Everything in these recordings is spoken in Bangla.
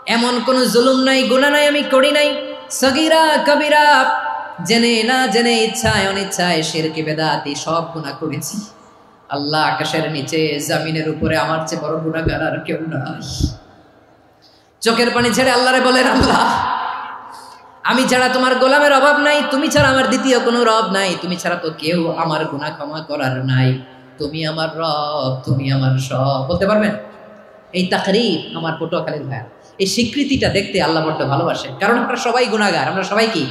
এমন কোন জুলুম নাই, গুনাহ নাই আমি করি নাই। সগীরা কবিরা, জেনে না জেনে, ইচ্ছায় অনিচ্ছায়, শিরকি বেদাতি সব গুনাহ করেছি। আল্লাহ, আকাশের নিচে জমিনের উপরে আমার চেয়ে বড় গুনাহগার আর কেউ নাই। চোখের পানি ছেড়ে আল্লাহরে বলেন, আল্লাহ আমি ছাড়া তোমার গোলামের অভাব নাই, তুমি ছাড়া আমার দ্বিতীয় কোনো রব নাই, তুমি ছাড়া তো কেউ আমার গুনাহ ক্ষমা করার নাই, তুমি আমার রব, তুমি আমার সব। বলতে পারবেন? এই তাকরীর আমার পটুয়াখালীর ভাই, এই স্বীকৃতিটা দেখতে আল্লাহ বড্ড ভালোবাসেন, কারণ আমরা সবাই গুনাহগার। আমরা সবাই কি?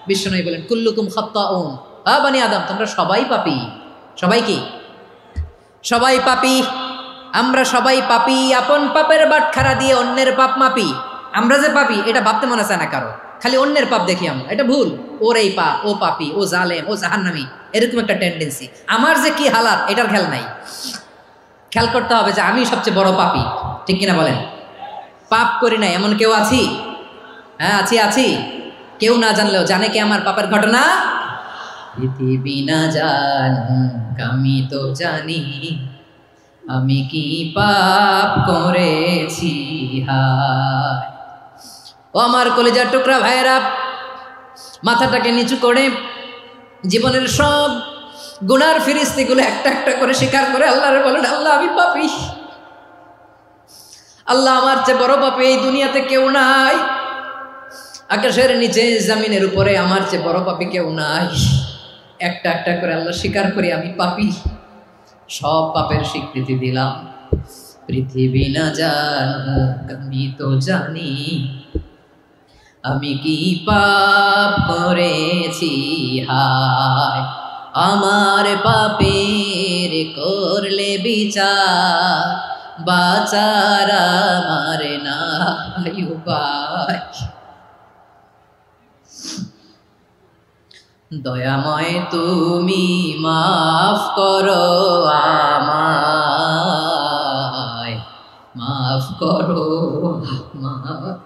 বিশ্বনবী বলেন কুল্লুকুম খাত্তাউন, বানি আদম তোমরা সবাই পাপী। সবাই কি? সবাই পাপী। আমরা সবাই পাপী। আপন পাপের বাটখারা দিয়ে অন্যের পাপ মাপি। আমরা যে পাপী এটা ভাবতে মনে চায় না কারো, খালি অন্যের পাপ দেখি আমরা, এটা ভুল। ওর এই পাপ, ও পাপী, ও জালেম, ও জাহান্নামী, এরকম একটা টেন্ডেন্সি। আমার যে কি হালাত এটার খেয়াল নাই। খেয়াল করতে হবে যে আমি সবচেয়ে বড় পাপী, ঠিক কিনা বলেন? পাপ করি নাই এমন কেউ আছি? হ্যাঁ আছি। কেউ না জানলেও জানে কি আমার পাপের ঘটনা? পৃথিবী না জানুক আমি তো জানি, আমি কি পাপ করেছি। হায় ও আমার কলিজার টুকরা ভাইয়েরা, মাথাটাকে নিচু করে জীবনের সব গুনার ফিরিস্তিগুলো একটা একটা করে স্বীকার করে আল্লাহরে বলেন, আল্লাহ আমি পাপী। আল্লাহ আমার চেয়ে বড় পাপী এই দুনিয়াতে কেউ নাই। আকাশের নিচে জমিনের উপরে আমার চেয়ে বড় পাপী কেউ নাই। একটা একটা করে আল্লাহ স্বীকার করি আমি পাপী। সব পাপের স্বীকৃতি দিলাম। পৃথিবী না জানুক আমি তো জানি, আমি কি পাপ করেছি। হায় আমার পাপের করলে বিচার, বাঁচার আমার নাই উপায়। দয়াময় তুমি মাফ করো আমায়, মাফ করো আমায়।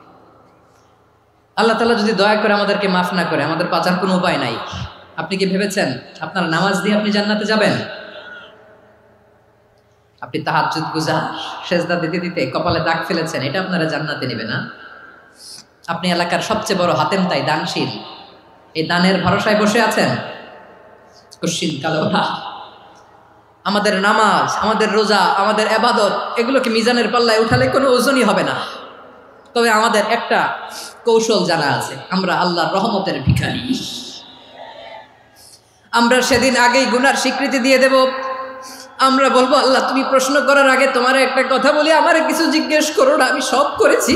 আল্লাহ তাআলা যদি দয়া করে আমাদেরকে মাফ না করে, আমাদের বাঁচার কোনো উপায় নাই। আপনি কি ভেবেছেন আপনার নামাজ দিয়ে আপনি জান্নাতে যাবেন? আপনি তাহাজ্জুদ গুজার, সেজদা দিতে দিতে কপালে দাগ ফেলেছেন, এটা আপনারা জান্নাতে নেবে না। আপনি এলাকার সবচেয়ে বড় হাতেম তাই, দানশীল, এই দানের ভরসায় বসে আছেন, কশিন কালো না। আমাদের নামাজ, আমাদের রোজা, আমাদের ইবাদত, এগুলোকে মিজানের পাল্লায় উঠালে কোনো ওজনই হবে না। তবে আমাদের একটা কৌশল জানা আছে, আমরা আল্লাহর রহমতের ভিখারি। আমরা সেদিন আগেই গুনার স্বীকৃতি দিয়ে দেব। আমরা বলবো, আল্লাহ তুমি প্রশ্ন করার আগে তোমার একটা কথা বলি, আমারে কিছু জিজ্ঞেস করো না, আমি সব করেছি।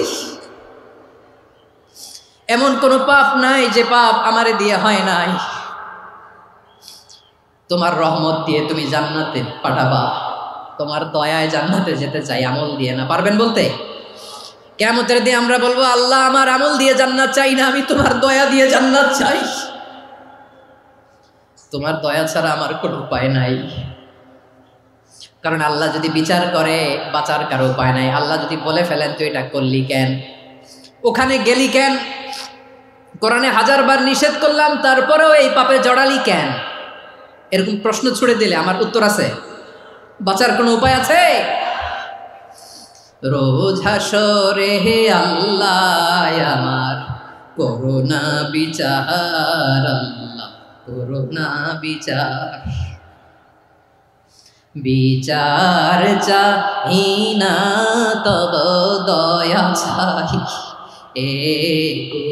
এমন কোনো পাপ নাই যে পাপ আমারে দিয়ে হয় নাই। তোমার রহমত দিয়ে তুমি জান্নাতে পাঠাবা, তোমার দয়ায় জান্নাতে যেতে চাই, আমল দিয়ে না। পারবেন বলতে? কিয়ামতের দিন আমরা বলবো, আল্লাহ আমার আমল দিয়ে জান্নাত চাই না, আমি তোমার দয়া দিয়ে জান্নাত চাই। তোমার দয়া ছাড়া আমার কোনো উপায় নাই। কারণ আল্লাহ যদি বিচার করে, বাঁচার কারো উপায় নাই। আল্লাহ যদি বলে ফেলেন তুই এটা করলি কেন, ওখানে গেলি কেন, কোরআনে 1000 বার নিষেধ করলাম তারপরেও এই পাপে জড়ালি কেন, এরকম প্রশ্ন ছুড়ে দিলে আমার উত্তর আছে? বাঁচার কোনো উপায় আছে? রোজ হাসরে হে আল্লাহ আমার করোনা বিচার, আল্লাহ করোনা বিচার। বিচার চাহি না তব দয়া চাহি, এ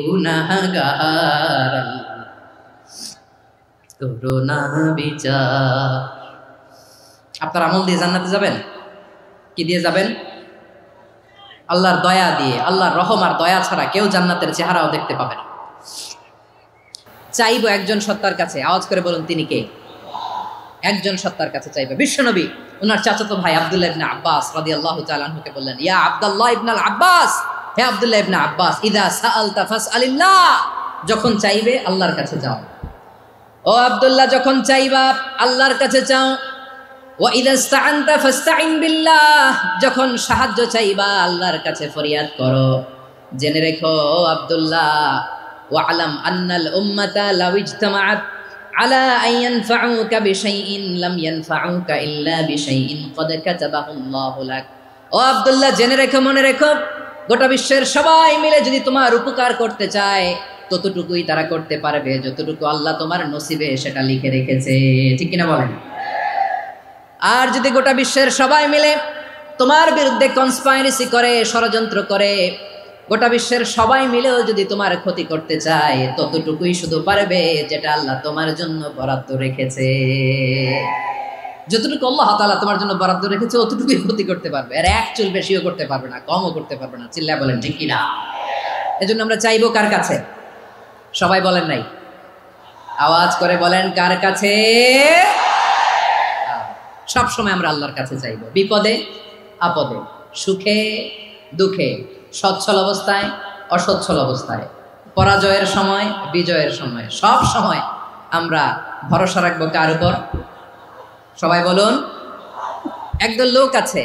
গুনাহগার করোনা বিচার। আপনার আমল দিয়ে জান্নাতে যাবেন? কি দিয়ে যাবেন? আল্লাহর দয়া দিয়ে। আল্লাহর রহম আর দয়া ছাড়া কেউ জান্নাতের চেহারাও দেখতে পাবে না। চাইবো একজন সত্তার কাছে, আওয়াজ করে বলুন তিনি কে? একজন সত্তার কাছে চাইবে। বিশ্বনবী ওনার চাচাতো ভাই আব্দুল্লাহ ইবনে আব্বাস রাদিয়াল্লাহু তাআলা আনহুকে বললেন, ইয়া আব্দুল্লাহ ইবনে আব্বাস, হে আব্দুল্লাহ ইবনে আব্বাস, ইযা সাআলতা ফাসআলিল্লাহ, যখন চাইবে আল্লাহর কাছে যাও। ও আব্দুল্লাহ, যখন চাইবা আল্লাহর কাছে চাও। ওয়া ইযা ইসতাআনতা ফাসতাইন বিল্লাহ, যখন সাহায্য চাইবা আল্লাহর কাছে ফরিয়াদ করো। জেনে রেখো আব্দুল্লাহ, ওয়া আলাম আন্নাল উম্মাতা লাউ ইজতামাআত আলা আন ইয়ানফাউকা বিশাইইন লাম ইয়ানফাউকা ইল্লা বিশাইইন ক্বাদ কাতাবাহু আল্লাহু লাক। ও আব্দুল্লাহ, জেনে রেখো, মনে রেখো, গোটা বিশ্বের সবাই মিলে যদি তোমার উপকার করতে চায় ততটুকুই তারা করতে পারবে যতটুকু আল্লাহ তোমার নসিবে সেটা লিখে রেখেছে, ঠিক কিনা বলেন? আর যদি গোটা বিশ্বের সবাই মিলে তোমার বিরুদ্ধে কনস্পাইরেসি করে, ষড়যন্ত্র করে, গোটা বিশ্বের সবাই মিলেও যদি তোমার ক্ষতি করতে চায় ততটুকুই শুধু পারবে যেটা আল্লাহ তোমার জন্য বরাদ্দ রেখেছে। যতটুকু আল্লাহ তাআলা তোমার জন্য বরাদ্দ রেখেছে অতটুকুই ক্ষতি করতে পারবে, আর এক চুল বেশিও করতে পারবে না, কমও করতে পারবে না। চিল্লায় বলেন ঠিক কিনা? এজন্য আমরা চাইবো কার কাছে? সবাই বলেন নাই, আওয়াজ করে বলেন কার কাছে? সব সময় আমরা আল্লাহর কাছে চাইবো, বিপদে আপদে, সুখে দুঃখে, সচ্ছল অবস্থায় অসচ্ছল অবস্থায়, পরাজয়ের সময় বিজয়ের সময়, সব সময় আমরা ভরসা রাখবো কার উপর? সবাই বলুন। একদল লোক আছে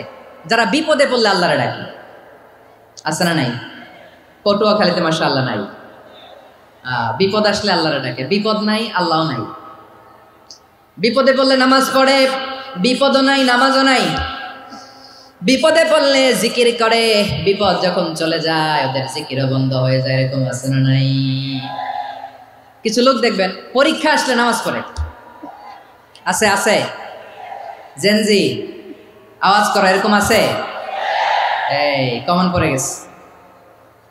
যারা বিপদে পড়লে আল্লাহরে ডাকে, আছে না নাই? পটুয়াখালীতে মাশাআল্লাহ নাই, বিপদ আসলে আল্লাহরে ডাকে, বিপদ নাই আল্লাহও নাই। বিপদে পড়লে নামাজ পড়ে, বিপদও নাই নামাজও নাই। বিপদে পড়লে জিকির করে, বিপদ যখন চলে যায় ওদের জিকিরও বন্ধ হয়ে যায়। এরকম আছে না নাই? কিছু লোক দেখবেন পরীক্ষা আসলে নামাজ পড়ে, আছে আছে? জেনজি আওয়াজ করো, এরকম আছে? এই কমন পড়ে গেছে,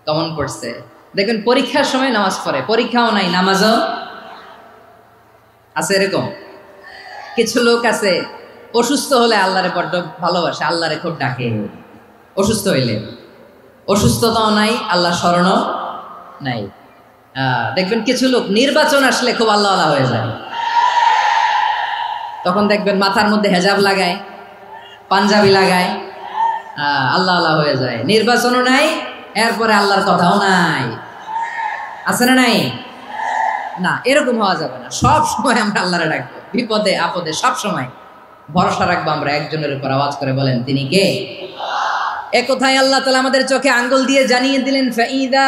কমন পড়ছে। দেখবেন পরীক্ষার সময় নামাজ পড়ে, পরীক্ষাও নাই নামাজও আছে। এরকম কিছু লোক আছে অসুস্থ হলে আল্লাহরে বড্ড ভালোবাসে, আল্লাহরে খুব ডাকে। অসুস্থ হইলে অসুস্থতাও নাই, আল্লাহ স্মরণও নাই। দেখবেন কিছু লোক নির্বাচন আসলে খুব আল্লাহ আল্লাহ হয়ে যায়, তখন দেখবেন মাথার মধ্যে হেজাব লাগায়, পাঞ্জাবি লাগায়, আল্লাহ আল্লাহ হয়ে যায়। নির্বাচনও নাই, এরপরে আল্লাহর কথাও নাই, আছে না নাই? না, এরকম হওয়া যাবে না। সব সময় আমরা আল্লাহরে ডাকবো, বিপদে আপদে সব সময় ভরসা রাখবো আমরা একজনের উপর। আওয়াজ করে বলেন তিনি কে? এ কথাই আল্লাহ তাআলা আমাদের চোখে আঙ্গুল দিয়ে জানিয়ে দিলেন, ফাইদা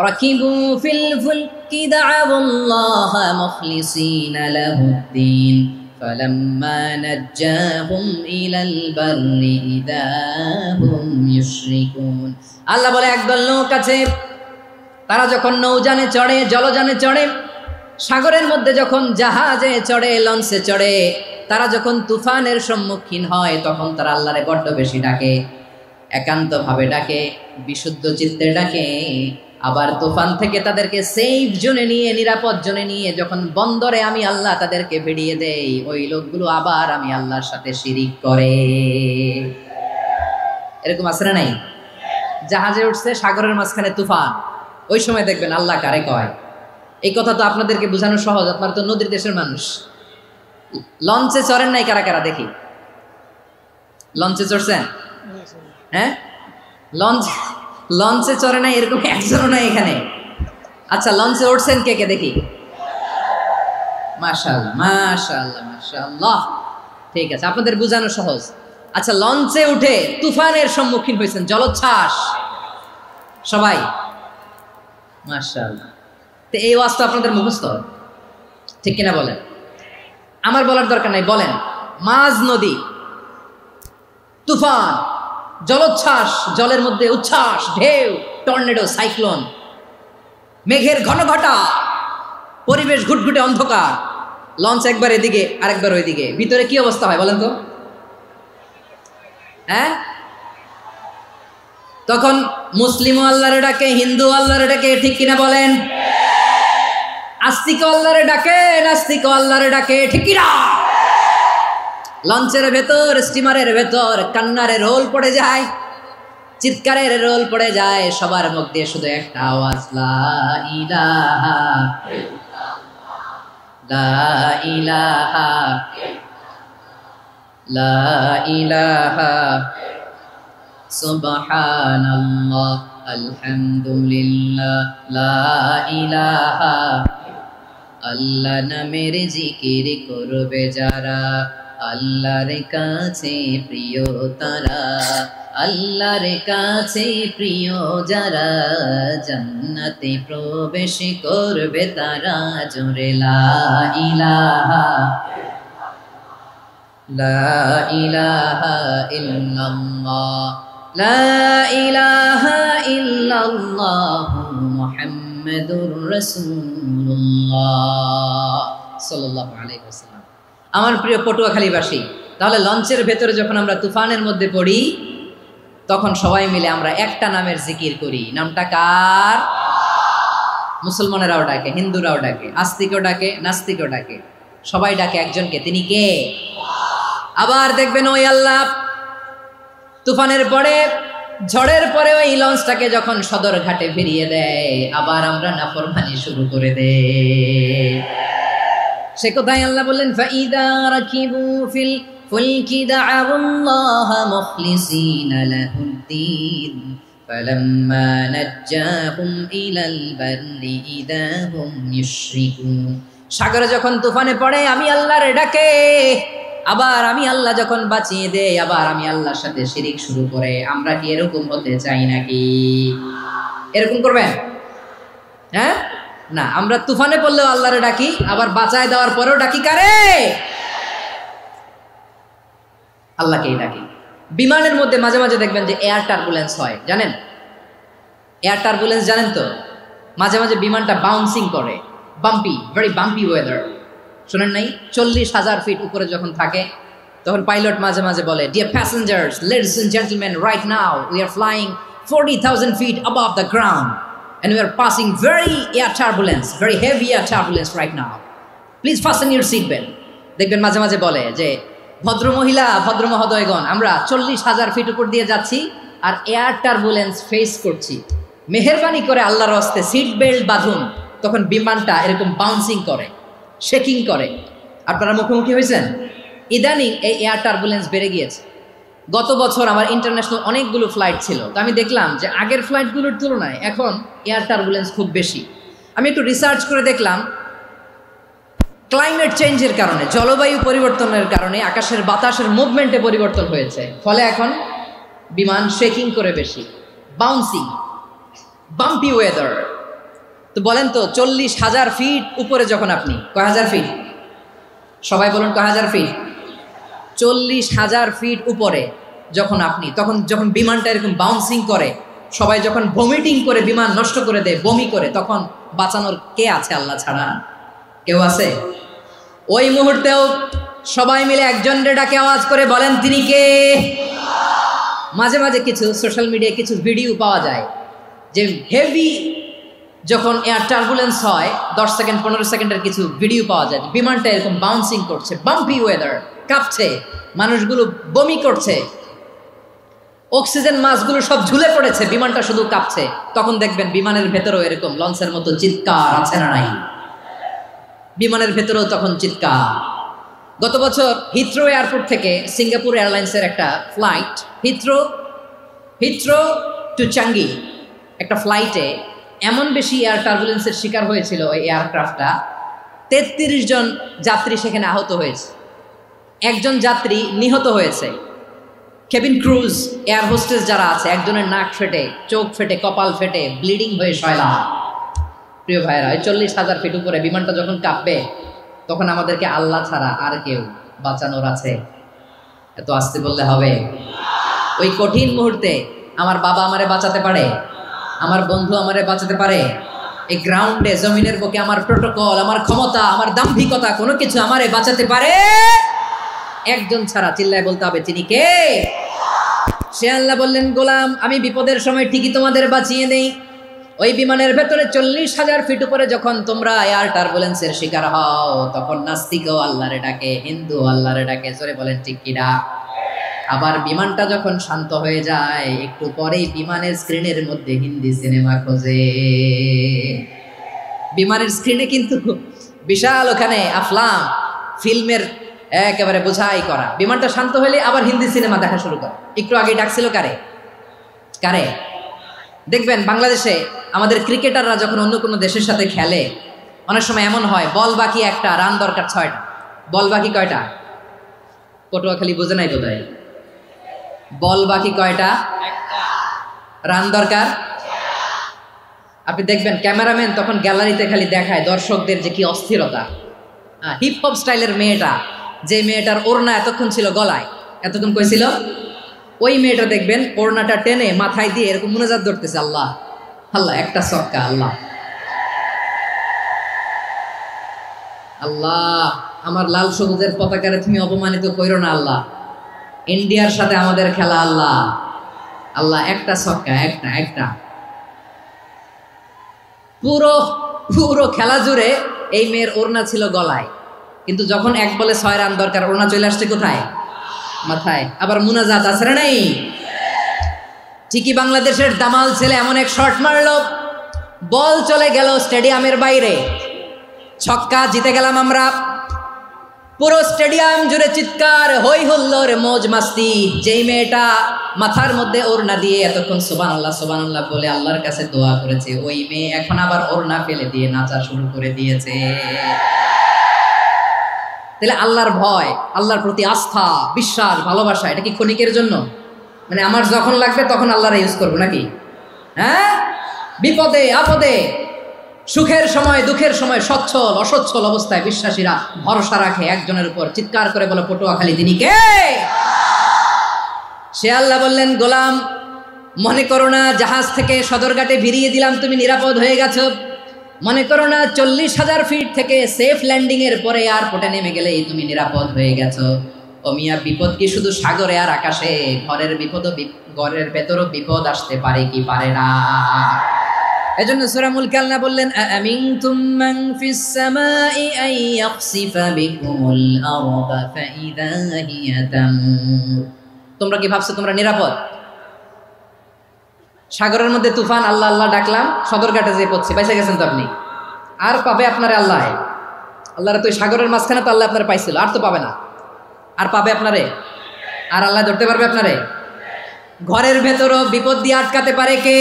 রাকিবু ফিল ফুলকি দা'আবুল্লাহা মুখলিসিনা লাহুদ্দিন ফালাম্মা নাজ্জাহুম ইলাল বাররি ইযা হুম ইউশরিকুন। আল্লাহ বলে একদল লোক আছে, তারা যখন নৌযানে চড়ে, জলযানে চড়ে, সাগরের মধ্যে যখন জাহাজে চড়ে, লঞ্চে চড়ে, তারা যখন তুফানের সম্মুখীন হয় তখন তারা আল্লাহরে বড্ড বেশি ডাকে, একান্তভাবে ডাকে, বিশুদ্ধ চিত্তে ডাকে। আবার তুফান থেকে তাদেরকে সেফ জোনে নিয়ে, নিরাপদ জোনে নিয়ে যখন বন্দরে আমি আল্লাহ তাদেরকে ভিড়িয়ে দেই, ওই লোকগুলো আবার আমি আল্লাহর সাথে শিরিক করে। এরকম আছে না নাই? জাহাজে উঠছে, সাগরের মাঝখানে তুফান, ওই সময় দেখবেন আল্লাহ কারে কয়। এই কথা তো আপনাদেরকে বোঝানো সহজ, আপনারা তো নদীর দেশের মানুষ। লঞ্চে চড়েন নাই কারা কারা? দেখি, লঞ্চে চড়ছেন? হ্যাঁ, লঞ্চে চড়ে নাই এরকম একজনও নাই এখানে। আচ্ছা, লঞ্চে উঠছেন কে কে? দেখি। মাশাআল্লাহ মাশাআল্লাহ মাশাআল্লাহ, ঠিক আছে, আপনাদের বোঝানো সহজ। আচ্ছা, লঞ্চে উঠে তুফানের সম্মুখীন হয়েছেন, জলোচ্ছ্বাস সবাই, মাশাআল্লাহ। তো এই ওয়াজ তো আপনাদের মুখস্থ, ঠিক কিনা বলেন? আমার বলার দরকার নাই, বলেন। মাঝ নদী, তুফান, জলোচ্ছ্বাস, জলের মধ্যে উচ্ছ্বাস, ঢেউ, টর্নেডো, সাইক্লোন, মেঘের ঘনঘটা, পরিবেশ ঘুটঘুটে অন্ধকার, লঞ্চ একবার এদিকে আরেকবার ওইদিকে, ভিতরে কি অবস্থা হয় বলেন তো? হ্যাঁ, তখন মুসলিম আল্লাহরে ডাকে, হিন্দু আল্লাহরে ডাকে, ঠিক কিনা বলেন? আস্তিক আল্লাহরে ডাকে, নাস্তিক আল্লাহরে ডাকে, ঠিক কিনা? লঞ্চের ভেতর, স্টিমারের ভেতর কান্নারে রোল পড়ে যায়, চিৎকারের রোল পড়ে যায়, সবার মুখ দিয়ে শুধু একটা আওয়াজ, লা ইলাহা লা ইলাহা লা ইলাহা সুবহানাল্লাহ আলহামদুলিল্লাহ লা ইলাহা। আল্লাহ নামের জিকির করবে যারা, আল্লাহর কাছে প্রিয় তারা, আল্লাহর কাছে প্রিয় যারা, জান্নাতে প্রবেশ করবে তারা। জোরে লা ইলাহা লা ইলাহা ইল্লাল্লাহ লা ইলাহা ইল্লাল্লাহু মুহাম্মাদুর রাসূলুল্লাহ সাল্লাল্লাহু আলাইহি ওয়াসাল্লাম। আমার প্রিয় পটুয়াখালীবাসী, তাহলে লঞ্চের ভেতরে যখন আমরা তুফানের মধ্যে পড়ি তখন সবাই মিলে আমরা একটা নামের জিকির করি। নামটা কার? মুসলমানেরাও ডাকে, হিন্দুরাও ডাকে, আস্তিকও ডাকে, নাস্তিকও ডাকে, সবাই ডাকে একজনকে। তিনি কে? আবার দেখবেন ওই আল্লাহ তুফানের পরে, ঝড়ের পরে ওই লঞ্চটাকে যখন সদর ঘাটে ফিরিয়ে দেয়, আবার আমরা নাফরমানি শুরু করে দেই। সে কোথায়? আল্লাহ বললেন ফাইদা রাকিবু ফিল ফুলকি দা'আউল্লাহা মুখলিসিনা লাহুদ্দিন ফালাম্মা নাজ্জাহুম ইলাল বাররি ইযা হুম ইউশরিকুন। সাগরে যখন তুফানে পড়ে আমি আল্লাহর ডাকে, আবার আমি আল্লাহ যখন বাঁচিয়ে দেই, আবার আমি আল্লাহর সাথে শিরিক শুরু করে। আমরা কি এরকম হতে চাই নাকি? এরকম করবেন? হ্যাঁ না, আমরা তুফানে পড়লেও আল্লাহরে ডাকি, আবার বাঁচায় দেওয়ার পরেও ডাকি কারে? আল্লাহকেই ডাকি। বিমানের মধ্যে মাঝে মাঝে দেখবেন যে এয়ার টার্বুলেন্স হয়, জানেন? এয়ার টার্বুলেন্স জানেন তো? মাঝে মাঝে বিমানটা বাউন্সিং করে, বাম্পি, ভেরি বাম্পি ওয়েদার। শোনেন নাই? 40,000 ফিট উপরে যখন থাকে তখন পাইলট মাঝে মাঝে বলে, dear passengers, ladies and gentleman, right now we are flying 40,000 feet above the ground and we are passing very air turbulence, very heavy air turbulence right now. Please fasten your seat belt. দেখবেন মাঝে মাঝে বলে যে ভদ্র মহিলা, ভদ্র মহোদয়গণ, আমরা 40,000 ফিট উপর দিয়ে যাচ্ছি আর এয়ার টার্বুলেন্স ফেস করছি, মেহেরবানি করে আল্লাহর হস্তে সিট বেল্ট বাঁধুন। তখন বিমানটা এরকম বাউন্সিং করে, শেকিং করে। আপনারা মুখোমুখি হয়েছেন? ইদানিং এই এয়ার টার্বুলেন্স বেড়ে গিয়েছে। গত বছর আমার ইন্টারন্যাশনাল অনেকগুলো ফ্লাইট ছিল, তো আমি দেখলাম যে আগের ফ্লাইটগুলোর তুলনায় এখন এয়ার টার্বুলেন্স খুব বেশি। আমি একটু রিসার্চ করে দেখলাম, ক্লাইমেট চেঞ্জের কারণে, জলবায়ু পরিবর্তনের কারণে আকাশের বাতাসের মুভমেন্টে পরিবর্তন হয়েছে, ফলে এখন বিমান শেকিং করে বেশি, বাউন্সিং, বাম্পি ওয়েদার। তো বলেন তো 40,000 ফিট উপরে যখন আপনি, কয় হাজার ফিট? সবাই বলুন কয় হাজার ফিট? 40,000 ফিট উপরে যখন আপনি, তখন যখন বিমানটা এরকম বাউন্সিং করে, সবাই যখন ভমিটিং করে বিমান নষ্ট করে দেয়, বমি করে, তখন বাঁচানোর কে আছে আল্লাহ ছাড়া? কেউ আছে? ওই মুহূর্তেও সবাই মিলে একজনের ডাকে আওয়াজ করে বলেন তিনি কে? মাঝে মাঝে কিছু সোশ্যাল মিডিয়ায় কিছু ভিডিও পাওয়া যায় যে হেভি যখন এয়ার টার্বুলেন্স হয়, 10 সেকেন্ড 15 সেকেন্ডের কিছু ভিডিও পাওয়া যায়, বিমানটা এরকম বাউন্সিং করছে, বাম্পি ওয়েদার, কাঁপছে, মানুষগুলো বমি করছে, অক্সিজেন মাস্কগুলো সব ঝুলে পড়েছে, বিমানটা শুধু কাঁপছে। তখন দেখবেন বিমানের ভেতরেও এরকম লঞ্চের মতো চিৎকার আছে না নাই? বিমানের ভেতরেও তখন চিৎকার। গত বছর হিথ্রো এয়ারপোর্ট থেকে সিঙ্গাপুর এয়ারলাইন্সের একটা ফ্লাইট, হিথ্রো টু চাঙ্গি, একটা ফ্লাইটে এমন বেশি এয়ার টার্বুলেন্সের শিকার হয়েছিল ওই এয়ারক্রাফটটা, 33 জন যাত্রী সেখানে আহত হয়েছে, একজন যাত্রী নিহত হয়েছে। কেবিন ক্রুজ, এয়ার হোস্টেস যারা আছে, একজনের নাক ফেটে, চোখ ফেটে, কপাল ফেটে, ব্লিডিং হয়ে শয়লা। প্রিয় ভাইরা, 40,000 ফিট উপরে বিমানটা যখন কাঁপবে, তখন আমাদেরকে আল্লাহ ছাড়া আর কেউ বাঁচানোর আছে? এত আস্তে বললে হবে? ওই কঠিন মুহূর্তে আমার বাবা আমারে বাঁচাতে পারে, আমার বন্ধু আমারে বাঁচাতে পারে? এই গ্রাউন্ডে, জমিনের বুকে আমার প্রোটোকল, আমার ক্ষমতা, আমার দাম্ভিকতা, কোনো কিছু আমারে বাঁচাতে পারে? একজন ছাড়া। চিল্লায় বলতে হবে তিনি কে? সে আল্লাহ বললেন, গোলাম আমি বিপদের সময় ঠিকই তোমাদের বাঁচিয়ে দেই। ওই বিমানের ভেতরে 40,000 ফিট উপরে যখন তোমরা এয়ার টার্বুলেন্সের শিকার হও, তখন নাস্তিকও আল্লাহরে ডাকে, হিন্দু আল্লাহরে ডাকে। জোরে বলেন ঠিক কিনা? আবার বিমানটা যখন শান্ত হয়ে যায়, একটু পরেই বিমানের স্ক্রিনের মধ্যে হিন্দি সিনেমা খোঁজে। বিমানের স্ক্রিনে কিন্তু বিশাল ওখানে আফলাম ফিল্মের একেবারে বোঝাই করা। বিমানটা শান্ত হলে আবার হিন্দি সিনেমা দেখা শুরু করে। একটু আগে ডাকছিল কারে? কারে? দেখবেন বাংলাদেশে আমাদের ক্রিকেটাররা যখন অন্য কোনো দেশের সাথে খেলে, অনেক সময় এমন হয় বল বাকি একটা, রান দরকার 6টা। বল বাকি কয়টা? পটুয়াখালী বোঝে নাই বোধহয়। বল বাকি কয়টা? রান দরকার। আপনি দেখবেন ক্যামেরাম্যান তখন গ্যালারিতে খালি দেখায় দর্শকদের যে কি অস্থিরতা। হিপ হপ স্টাইলের মেয়েটা, যে মেয়েটার ওড়না এতক্ষণ ছিল গলায়, এতক্ষণ কই ছিল? ওই মেয়েটা দেখবেন ওড়নাটা টেনে মাথায় দিয়ে এরকম মুনাজাত ধরতেছে, আল্লাহ আল্লাহ, একটা সক্কা, আল্লাহ আল্লাহ, আমার লাল সবুজের পতাকারে তুমি অপমানিত কইরো না আল্লাহ, ইন্ডিয়ার সাথে আমাদের খেলা আল্লাহ, আল্লাহ একটা সক্কা, একটা পুরো পুরো খেলা জুড়ে এই মেয়ের ওড়না ছিল গলায়, কিন্তু যখন এক বলে 6 রান দরকার ওড়না চলে আসছে কোথায়? মাথায়। আবার মুনাজাত আছে না নাই? ঠিকই বাংলাদেশের দামাল ছেলে এমন এক শট মারলো, বল চলে গেল স্টেডিয়ামের বাইরে, ছক্কা, জিতে গেলাম আমরা। পুরো স্টেডিয়াম জুড়ে চিৎকার, হই হুল্লোড়, মৌজ মাস্তি। যেই মেয়েটা মাথার মধ্যে ওড়না দিয়ে এতক্ষণ সুবহানাল্লাহ সুবহানাল্লাহ বলে আল্লাহর কাছে দোয়া করেছে, ওই মেয়ে এখন আবার ওড়না ফেলে দিয়ে নাচা শুরু করে দিয়েছে। তাহলে আল্লাহর ভয়, আল্লাহর প্রতি আস্থা, বিশ্বাস, ভালোবাসা, এটা কি ক্ষণিকের জন্য? মানে আমার যখন লাগবে তখন আল্লাহর ইউজ করবো নাকি? হ্যাঁ, বিপদে আপদে, সুখের সময় দুঃখের সময়, সচ্ছল অসচ্ছল অবস্থায় বিশ্বাসীরা ভরসা রাখে একজনের উপর, চিৎকার করে বলে পটুয়াখালী তিনি কে? সে আল্লাহ বললেন, গোলাম মনে করো না জাহাজ থেকে সদরঘাটে ভিড়িয়ে দিলাম তুমি নিরাপদ হয়ে গেছো, মনে করো না 40,000 ফিট থেকে সেফ ল্যান্ডিং এর পরে এয়ারপোর্টে নেমে গেলেই তুমি নিরাপদ হয়ে গেছো। ও মিয়া, বিপদ কি শুধু সাগরে আর আকাশে? ঘরের বিপদও, ঘরের ভেতরও বিপদ আসতে পারে কি পারে না? এজন্য সূরা মুলক আল্লাহ বললেন, আমিনতুম মান ফিস সামাই আন ইয়াখসিফা বিকুমুল আরদা ফাইযা হিয়া তামুর। তোমরা কি ভাবছো তোমরা নিরাপদ? সাগরের মধ্যে তুফান, আল্লাহ আল্লাহ ডাকলাম, সদরঘাটে যেয়ে পড়ছে, বেঁচে গেছেন তো আপনি। আর পাবে আপনারে আল্লাহ? আল্লাহর তো সাগরের মাঝখানে তো আল্লাহ আপনার পাইছিল, আর তো পাবে না। আর পাবে আপনারে? আর আল্লাহ ধরতে পারবে আপনারে? ঘরের ভেতরও বিপদ দিয়ে আটকাতে পারে কে?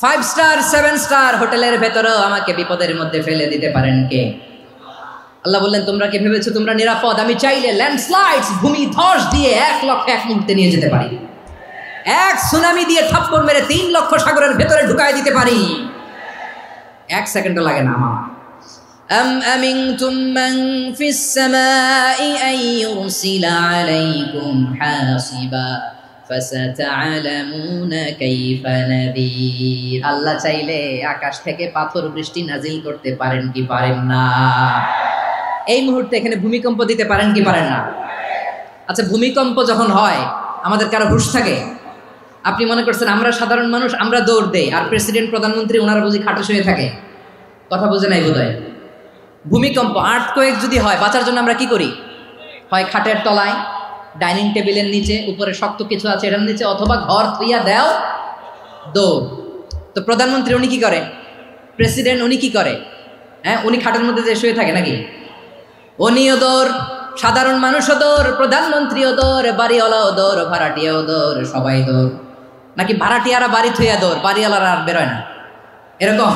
5 স্টার 7 স্টার হোটেলের ভেতরেও আমাকে বিপদের মধ্যে ফেলে দিতে পারেন কে? আল্লাহ বললেন, তোমরা কি ভেবেছো তোমরা নিরাপদ? আমি চাইলে ল্যান্ডস্লাইডস, ভূমি ধস দিয়ে 1 লক্ষ এক মুহূর্তে নিয়ে যেতে পারি। এক সুনামি দিয়ে থাপ্পড় মেরে 3 লক্ষ সাগরের ভেতরে ঢুকাই দিতে পারি, 1 সেকেন্ডও লাগে না আমার। আম আমিনতুম মান ফিস সামাই আন ইউরসিলা আলাইকুম হাসিবা ফাসাতা'লামুনা কাইফা নাযীর। আল্লাহ চাইলে আকাশ থেকে পাথর বৃষ্টি নাজিল করতে পারেন কি পারেন না? এই মুহূর্তে এখানে ভূমিকম্প দিতে পারেন কি পারেন না? আচ্ছা, ভূমিকম্প যখন হয় আমাদের কারো হুঁশ থাকে? আপনি মনে করছেন আমরা সাধারণ মানুষ, আমরা দৌড় দেই, আর প্রেসিডেন্ট প্রধানমন্ত্রী ওনারা বুঝি খাটে শুয়ে থাকে? কথা বুঝে নাই বোধহয়। ভূমিকম্প, আর্থকোয়েক যদি হয়, বাঁচার জন্য আমরা কি করি? হয় খাটের তলায়, ডাইনিং টেবিলের নিচে, উপরে শক্ত কিছু আছে এটার নিচে, অথবা ঘর থুইয়া দেও দৌড়। তো প্রধানমন্ত্রী উনি কি করে? প্রেসিডেন্ট উনি কি করে? হ্যাঁ, উনি খাটের মধ্যে যে শুয়ে থাকে নাকি? উনিও দৌড়, সাধারণ মানুষও দৌড়, প্রধানমন্ত্রীও দৌড়, বাড়িওয়ালাও দৌড়, ভাড়াটিয়াও দৌড়, সবাই দৌড়। নাকি ভাড়াটিয়ারা বাড়ি থুইয়া দৌড়, বাড়িওয়ালারা আর বেরোয় না? এরকম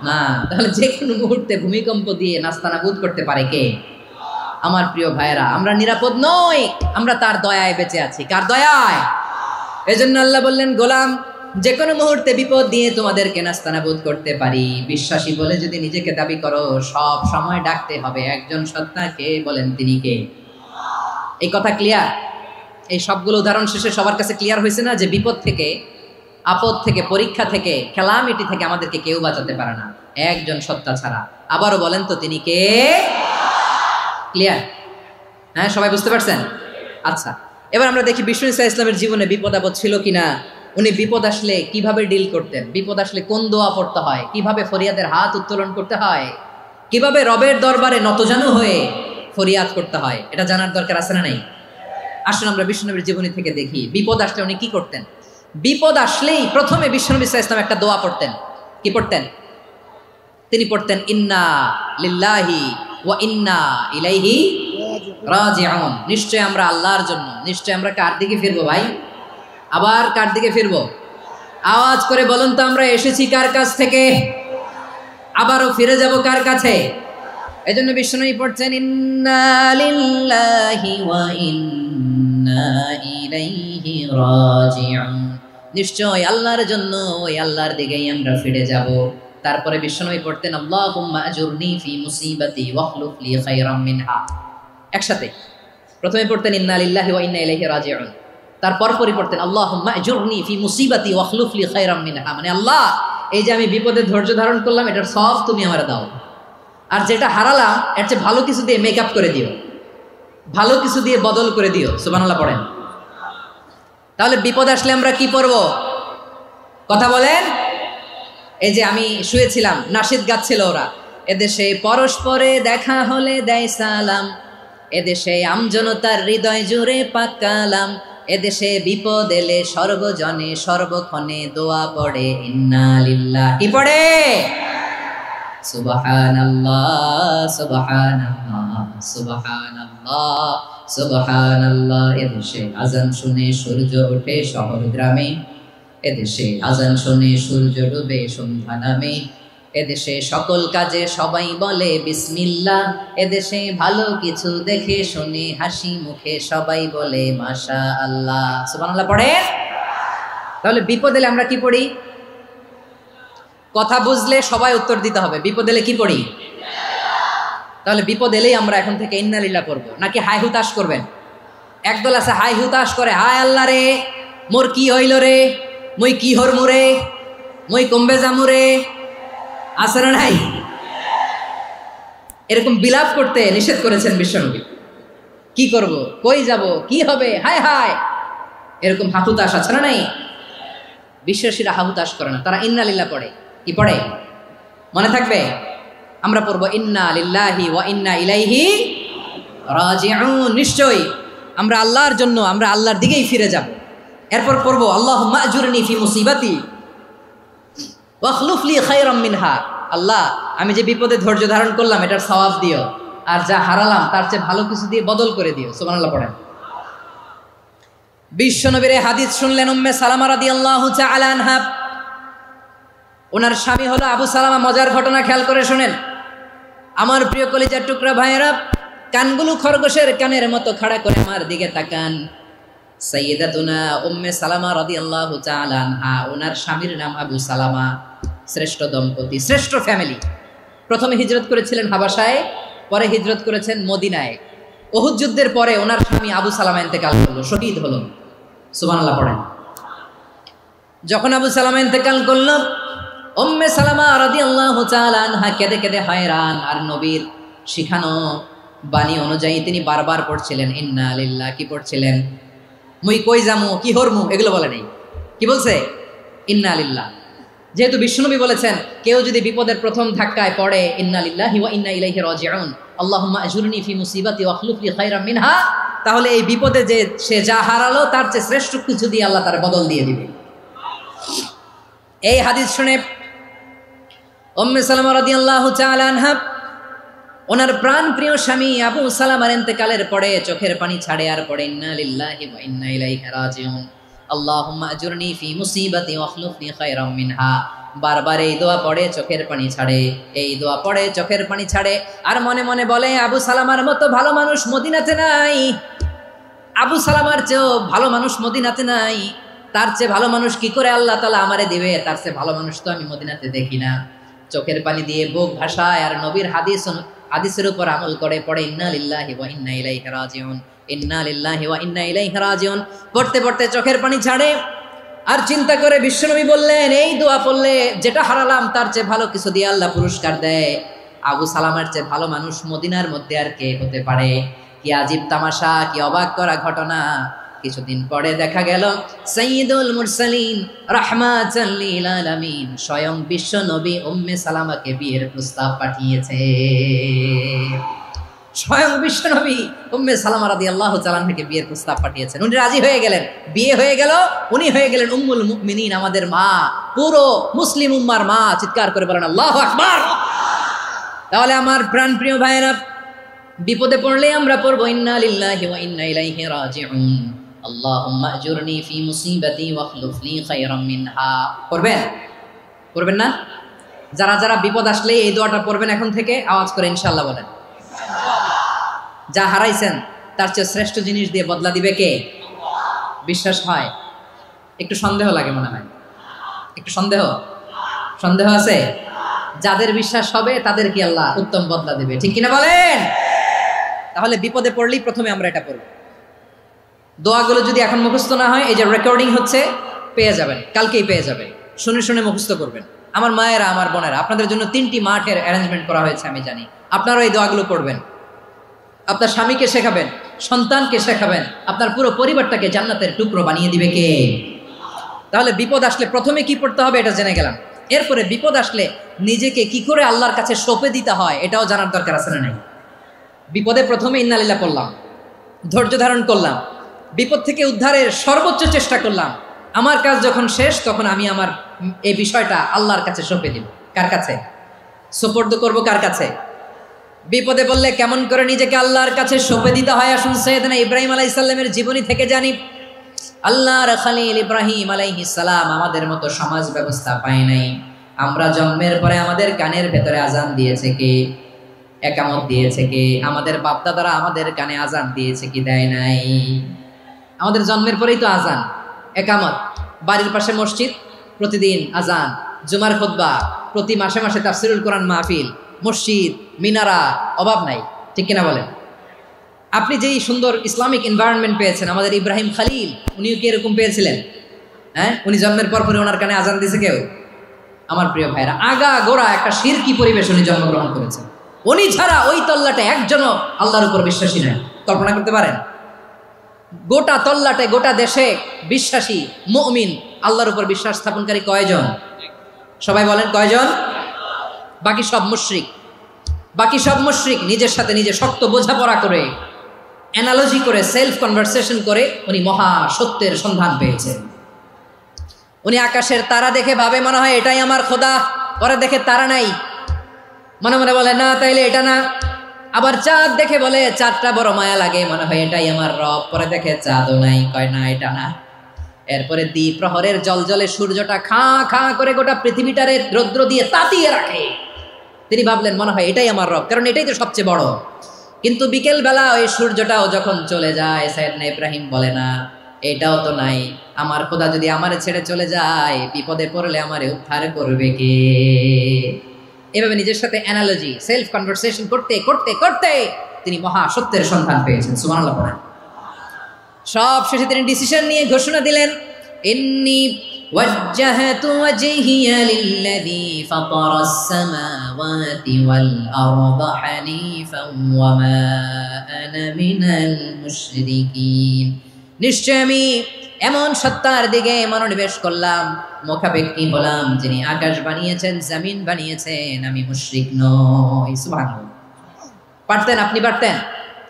না। তাহলে যে কোনো মুহূর্তে ভূমিকম্প দিয়ে নাস্তানাবুদ করতে পারে কে? আমার প্রিয় ভাইয়েরা, আমরা নিরাপদ নই, আমরা তার দয়ায় বেঁচে আছি। কার দয়ায়? এজন্য আল্লাহ বললেন, গোলাম যে কোনো মুহূর্তে বিপদ দিয়ে তোমাদেরকে নাস্তানাবুদ করতে পারি। বিশ্বাসী বলে যদি নিজেকে দাবি করো, সব সময় ডাকতে হবে একজন সত্তাকে। বলেন তিনি কে? এই কথা ক্লিয়ার? এই সবগুলো উদাহরণ শেষে সবার কাছে ক্লিয়ার হয়েছে না যে বিপদ থেকে, আপদ থেকে, পরীক্ষা থেকে, খেলামিটি থেকে আমাদেরকে কেউ বাঁচাতে পারে না একজন সত্তা ছাড়া। আবারও বলেন তো তিনি কে? ক্লিয়ার? হ্যাঁ, সবাই বুঝতে পারছেন? আচ্ছা, এবার আমরা দেখি বিষ্ণু ঈসা ইসলামের জীবনে বিপদ আপদ ছিল কিনা। উনি বিপদ আসলে কিভাবে ডিল করতেন, বিপদ আসলে কোন দোয়া পড়তে হয়, কিভাবে ফরিয়াদের হাত উত্তোলন করতে হয়, কিভাবে রবের দরবারে নতজানু হয়ে ফরিয়াদ করতে হয়, এটা জানার দরকার আছে না নাই? আসুন আমরা বিষ্ণুনবীর জীবনী থেকে দেখি বিপদ আসলে উনি কি করতেন। বিপদ আসলেই প্রথমে বিষ্ণু ঈসা ইসলাম একটা দোয়া পড়তেন। কি পড়তেন? তিনি পড়তেন, ইন্না লিল্লাহি ওয়া ইন্না ইলাইহি রাজিউন। নিশ্চয় আমরা আল্লাহর জন্য, নিশ্চয় আমরা কার দিকে ফিরবো ভাই? আবার কার দিকে ফিরবো? আওয়াজ করে বলুন তো, আমরা এসেছি কার কাছ থেকে, আবারও ফিরে যাব কার কাছে? এজন্য বিষ্ণুই পড়ছেন, ইন্না লিল্লাহি ওয়া ইন্না ইলাইহি রাজিউন। নিশ্চয় আল্লাহর জন্য, ওই আল্লাহর দিকেই আমরা ফিরে যাব। তারপরে বিষ্ণুই পড়তেন, আল্লাহুম্মা আজুরনি ফি মুসিবাতি ওয়াখলুফ লি খায়রাম মিনহা। একসাথে প্রথমে পড়তেন ইন্না লিল্লাহি ওয়া ইন্না ইলাইহি রাজিউন, তারপর পড়তেন আল্লাহুম্মা আজুরনি ফি মুসিবাতি ওয়াখলুফ লি খায়রাম মিনহা, মানে আল্লাহ এই যে আমি বিপদে ধৈর্য ধারণ করলাম এটার সব তুমি আমারে দাও, আর যেটা হারালাম এর চেয়ে ভালো কিছু দিয়ে মেকআপ করে দিও, ভালো কিছু দিয়ে বদল করে দিও। সুবহানাল্লাহ পড়েন। তাহলে বিপদ আসলে আমরা কি পড়ব? কথা বলেন। এই যে আমি শুয়েছিলাম, নাশিদ গাচ্ছিল ওরা, এদেশে পরস্পরে দেখা হলে দেয় সালাম, এদেশে আমজনতার হৃদয় জুড়ে পাকালাম, এদেশে বিপদ এলে সর্বজনে সর্বক্ষণে দোয়া পড়ে ইন্না লিল্লাহ। কি পড়ে? সুবহানাল্লাহ সুবহানাল্লাহ সুবহানাল্লাহ সুবহানাল্লাহ। এদেশে আজান শুনে সূর্য ওঠে শহর গ্রামে, এদেশে আজান শুনে সূর্য ডুবে সন্ধ্যা নামে, এদেশে সকল কাজে সবাই বলে বিসমিল্লাহ, এদেশে ভালো কিছু দেখে শুনে হাসি মুখে সবাই বলে মাশাআল্লাহ। সুবহানাল্লাহ পড়ে। তাহলে বিপদ এলে আমরা কি পড়ি? কথা বুঝলে সবাই উত্তর দিতে হবে, বিপদ এলে কি পড়ি? তাহলে বিপদ এলেই আমরা এখন থেকে ইন্না লিল্লাহ পড়বো, নাকি হাই হুতাশ করবেন? একদল আছে হাই হুতাশ করে, হায় আল্লাহ রে মোর কি হইল রে, মই কি হরমু রে, মই কমবে জামু রে, আছে না নাই? এরকম বিলাপ করতে নিষেধ করেছেন বিশ্বনবী। কি করব, কই যাব, কি হবে, হায় হায়, এরকম হাহুতাশ আছে না নাই? বিশ্বাসীরা হাহুতাশ করে না, তারা ইন্না লিল্লাহ পড়ে। কি পড়ে মনে থাকবে? আমরা পড়বো ইন্না লিল্লাহি ওয়া ইন্না ইলাইহি রাজিউন। নিশ্চয়ই আমরা আল্লাহর জন্য, আমরা আল্লাহর দিকেই ফিরে যাব। এরপর পড়বো আল্লাহুম্মা আজুরনি ফি মুসিবাতি ওয়াখলুফ লি খায়রাম মিনহা। আল্লাহ আমি যে বিপদে ধৈর্য ধারণ করলাম এটার সওয়াব দিও, আর যা হারালাম তার চেয়ে ভালো কিছু দিয়ে বদল করে দিও। সুবহানাল্লাহ পড়েন। বিশ্বনবীর হাদিস শুনলেন উম্মে সালামা রাদিয়াল্লাহু তাআলা আনহা। ওনার স্বামী হলো আবু সালামা। মজার ঘটনা খেয়াল করে শুনেন আমার প্রিয় কলিজার টুকরা ভাইয়েরা। কানগুলো খরগোশের কানের মতো খাড়া করে আমার দিকে তাকান। সাইয়্যিদাতুনা উম্মে সালামা রাদিয়াল্লাহু তাআলা আনহা, ওনার স্বামীর নাম আবু সালামা। শ্রেষ্ঠ দম্পতি, শ্রেষ্ঠ ফ্যামিলি। প্রথমে হিজরত করেছিলেন হাবাসায়, পরে হিজরত করেছেন মদিনায়। উহুদ যুদ্ধের পরে ওনার স্বামী আবু সালামা ইন্তেকাল করলো, শহীদ হলো। সুবহানাল্লাহ পড়েন। যখন আবু সালামা ইন্তেকাল করলো, উম্মে সালামা রাদিয়াল্লাহু তাআলা আনহা কেঁদে কেঁদে হয়রান। আর নবীর শিখানো বাণী অনুযায়ী তিনি বারবার পড়ছিলেন ইন্না লিল্লাহ। কি পড়ছিলেন? মুই কই যামু, কি হরমু, এগুলো বলে নেই। কি বলছে? ইন্না লিল্লাহ। যেহেতু বিশ্বনবী বলেছেন কেউ যদি বিপদের প্রথম ধাক্কায় পড়ে ইন্না লিল্লাহি ওয়া ইন্না ইলাইহি রাজিউন, আল্লাহুম্মা আজুরনি ফি মুসিবাতি ওয়াখলুফ লি খায়রাম মিনহা, তাহলে এই বিপদে যে সে যা হারালো তার চেয়ে শ্রেষ্ঠ কিছু দিয়ে আল্লাহ তার বদল দিয়ে দিবে। এই হাদিস শুনে উম্মে সালামা রাদিয়াল্লাহু তাআলা আনহা ওনার প্রাণ প্রিয় স্বামী আবু সালামার ইন্তেকালের পরে চোখের পানি ছাড়ে, আর পড়ে ইন্না লিল্লাহি ওয়া ইন্না ইলাইহি রাজিউন, আল্লাহুম্মা আজুরনি ফি মুসিবাতি ওয়াখলুফ লি খায়রাম মিনহা। বারবার এই দোয়া পড়ে চোখের পানি ছাড়ে, এই দোয়া পড়ে চোখের পানি ছাড়ে, আর মনে মনে বলে আবু সালামার মতো ভালো মানুষ মদিনাতে নাই, আবু সালামার চেয়েও ভালো মানুষ মদিনাতে নাই, তার চেয়ে ভালো মানুষ কি করে আল্লাহ তাআলা আমারে দিবে, তার চেয়ে ভালো মানুষ তো আমি মদিনাতে দেখি না। চোখের পানি দিয়ে বুক ভাসায় আর নবীর হাদিসের উপর আমল করে পড়ে ইন্না লিল্লাহি ওয়া ইন্না ইলাইহি রাজিউন, ইন্না লিল্লাহি ওয়া ইন্না ইলাইহি রাজিউন। পড়তে পড়তে চোখের পানি ছাড়ে আর চিন্তা করে বিশ্বনবী বললেন এই দোয়া পড়লে যেটা হারালাম তার চেয়ে ভালো কিছু দিয়ে আল্লাহ পুরস্কার দেয়। আবু সালামার চেয়ে ভালো মানুষ মদিনার মধ্যে আর কে হতে পারে? কি আজীব তামাশা, কি অবাক করা ঘটনা। কিছুদিন পরে দেখা গেল সাইয়্যিদুল মুরসালিন রাহমাতাল লিল আলামিন স্বয়ং বিশ্ব নবী উম্মে সালামাকে বিয়ের প্রস্তাব পাঠিয়েছে। স্বয়ং বিশ্ব নবী উম্মে সালামা রাদিয়াল্লাহু তাআলা আনহাকে বিয়ের প্রস্তাব পাঠিয়েছেন। উনি রাজি হয়ে গেলেন, বিয়ে হয়ে গেল, উনি হয়ে গেলেন উম্মুল মুমিনিন, আমাদের মা, পুরো মুসলিম উম্মার মা। চিৎকার করে বলেন আল্লাহু আকবার। তাহলে আমার প্রাণ প্রিয় ভাইয়েরা, বিপদে পড়লে আমরা পড়বো ইন্না লিল্লাহি ওয়া ইন্না ইলাইহি রাজিউন, আল্লাহুম্মা আজুরনি ফি মুসিবাতি ওয়াখলুফ লি খায়রাম মিনহা। পড়বেন? পড়বেন না? যারা যারা বিপদ আসলে এই দোয়াটা পড়বেন এখন থেকে আওয়াজ করে ইনশাআল্লাহ বলেন। যা হারাইছেন তার চেয়ে শ্রেষ্ঠ জিনিস দিয়ে বদলা দিবে কে? বিশ্বাস হয়? একটু সন্দেহ লাগে মনে হয়, একটু সন্দেহ আছে? যাদের বিশ্বাস হবে তাদের কি আল্লাহ উত্তম বদলা দেবে, ঠিক কিনা বলেন? তাহলে বিপদে পড়লেই প্রথমে আমরা এটা পড়ব। দোয়াগুলো যদি এখন মুখস্থ না হয়, এই যে রেকর্ডিং হচ্ছে, পেয়ে যাবেন, কালকেই পেয়ে যাবেন। শুনে শুনে মুখস্থ করবেন। আমার মায়েরা, আমার বোনেরা, আপনাদের জন্য 3টি মাঠের অ্যারেঞ্জমেন্ট করা হয়েছে, আমি জানি। আপনারাও এই দোয়াগুলো পড়বেন, আপনার স্বামীকে শেখাবেন, সন্তানকে শেখাবেন, আপনার পুরো পরিবারটাকে জান্নাতের টুকরো বানিয়ে দিবে কে? তাহলে বিপদ আসলে প্রথমে কি পড়তে হবে এটা জেনে গেলাম। এরপরে বিপদ আসলে নিজেকে কি করে আল্লাহর কাছে সঁপে দিতে হয় এটাও জানার দরকার আছে না নাই? বিপদে প্রথমে ইন্নালিল্লাহ পড়লাম, ধৈর্য ধারণ করলাম, বিপদ থেকে উদ্ধারের সর্বোচ্চ চেষ্টা করলাম। আমার কাজ যখন শেষ, তখন আমি আমার এই বিষয়টা আল্লাহর কাছে সঁপে দিব। কার কাছে সুপর্দ করব? কার কাছে? বিপদে বললে কেমন করে নিজেকে আল্লাহর কাছে সঁপে দিতে হয়, আসুন সাইয়েদনা ইব্রাহিম আলাইহিস সালামের জীবনী থেকে জানি। আল্লাহর খলিল ইব্রাহিম আলাইহিস সালাম আমাদের মতো সমাজ ব্যবস্থা পায় নাই। আমরা জন্মের পরে আমাদের কানের ভেতরে আজান দিয়েছে কে? একামত দিয়েছে কে? আমাদের বাপদাদারা আমাদের কানে আজান দিয়েছে কি দেয় নাই? আমাদের জন্মের পরেই তো আজান, একামত, বাড়ির পাশে মসজিদ, প্রতিদিন আজান, জুমার খুতবা, প্রতি মাসে মাসে তাফসিরুল কোরআন মাহফিল, মসজিদ, মিনারা, অভাব নাই। ঠিক কিনা বলেন? আপনি যেই সুন্দর ইসলামিক এনভায়রনমেন্ট পেয়েছেন, আমাদের ইব্রাহিম খলিল উনিও কি এরকম পেয়েছিলেন? হ্যাঁ, উনি জন্মের পর পরে ওনার কানে আজান দিয়েছে কেউ? আমার প্রিয় ভাইরা, আগা গোড়া একটা শিরকি পরিবেশ উনি জন্মগ্রহণ করেছেন। উনি ছাড়া ওই তল্লাটে একজনও আল্লাহর উপর বিশ্বাসী নয়। কল্পনা করতে পারেন? গোটা তল্লাটে, গোটা দেশে বিশ্বাসী মুমিন, আল্লাহর উপর বিশ্বাস স্থাপনকারী কয়জন? সবাই বলেন কয়জন? বাকি সব মুশরিক। বাকি সব মুশরিক নিজের সাথে নিজে শক্ত বোঝাপড়া করে, অ্যানালজি করে, সেলফ কনভারসেশন করে উনি মহা সত্যের সন্ধান পেয়েছেন। উনি আকাশের তারা দেখে ভাবে মনে হয় এটাই আমার খোদা, পরে দেখে তারা নাই, মনে মনে বলে না তাইলে এটা না। আবার চাঁদ দেখে বলে চাঁদটা বড় মায়া লাগে, মনে হয় এটাই আমার রব, পরে দেখে চাঁদও নাই, কয় না এটা না। এরপরে দ্বীপ প্রহরের জলজলে সূর্যটা খা খা করে গোটা পৃথিবীটারে রৌদ্র দিয়ে তাতিয়ে রাখে। তিনি ভাবলেন মনে হয় এটাই আমার রব, কারণ এটাই তো সবচেয়ে বড়। কিন্তু বিকেল বেলা ওই সূর্যটাও যখন চলে যায়, সাইয়েদনা ইব্রাহিম বলে না এটাও তো নাই, আমার খোদা যদি আমারে ছেড়ে চলে যায়, বিপদে পড়লে আমারে উদ্ধার করবে কে? এভাবে নিজের সাথে অ্যানালজি, সেলফ কনভারসেশন করতে করতে করতে তিনি মহা সত্যের সন্ধান পেয়েছেন। সুবহানাল্লাহ পড়েন। সব শেষে তিনি ডিসিশন নিয়ে ঘোষণা দিলেন, ইন্নী ওয়াজ্জাহতু ওয়াজহিয়া লিল্লাযী ফাতারাস সামাওয়াতি ওয়াল আরদা হানিফান ওয়া মা আনা মিনাল মুশরিকিন। নিশ্চয় আমি এমন সত্তার দিকে মনোনিবেশ করলাম, মুখাপেক্ষী হলাম, যিনি আকাশ বানিয়েছেন, জমিন বানিয়েছেন, আমি মুশরিক নই। সুবহানাল্লাহ। পারতেন? আপনি পারতেন?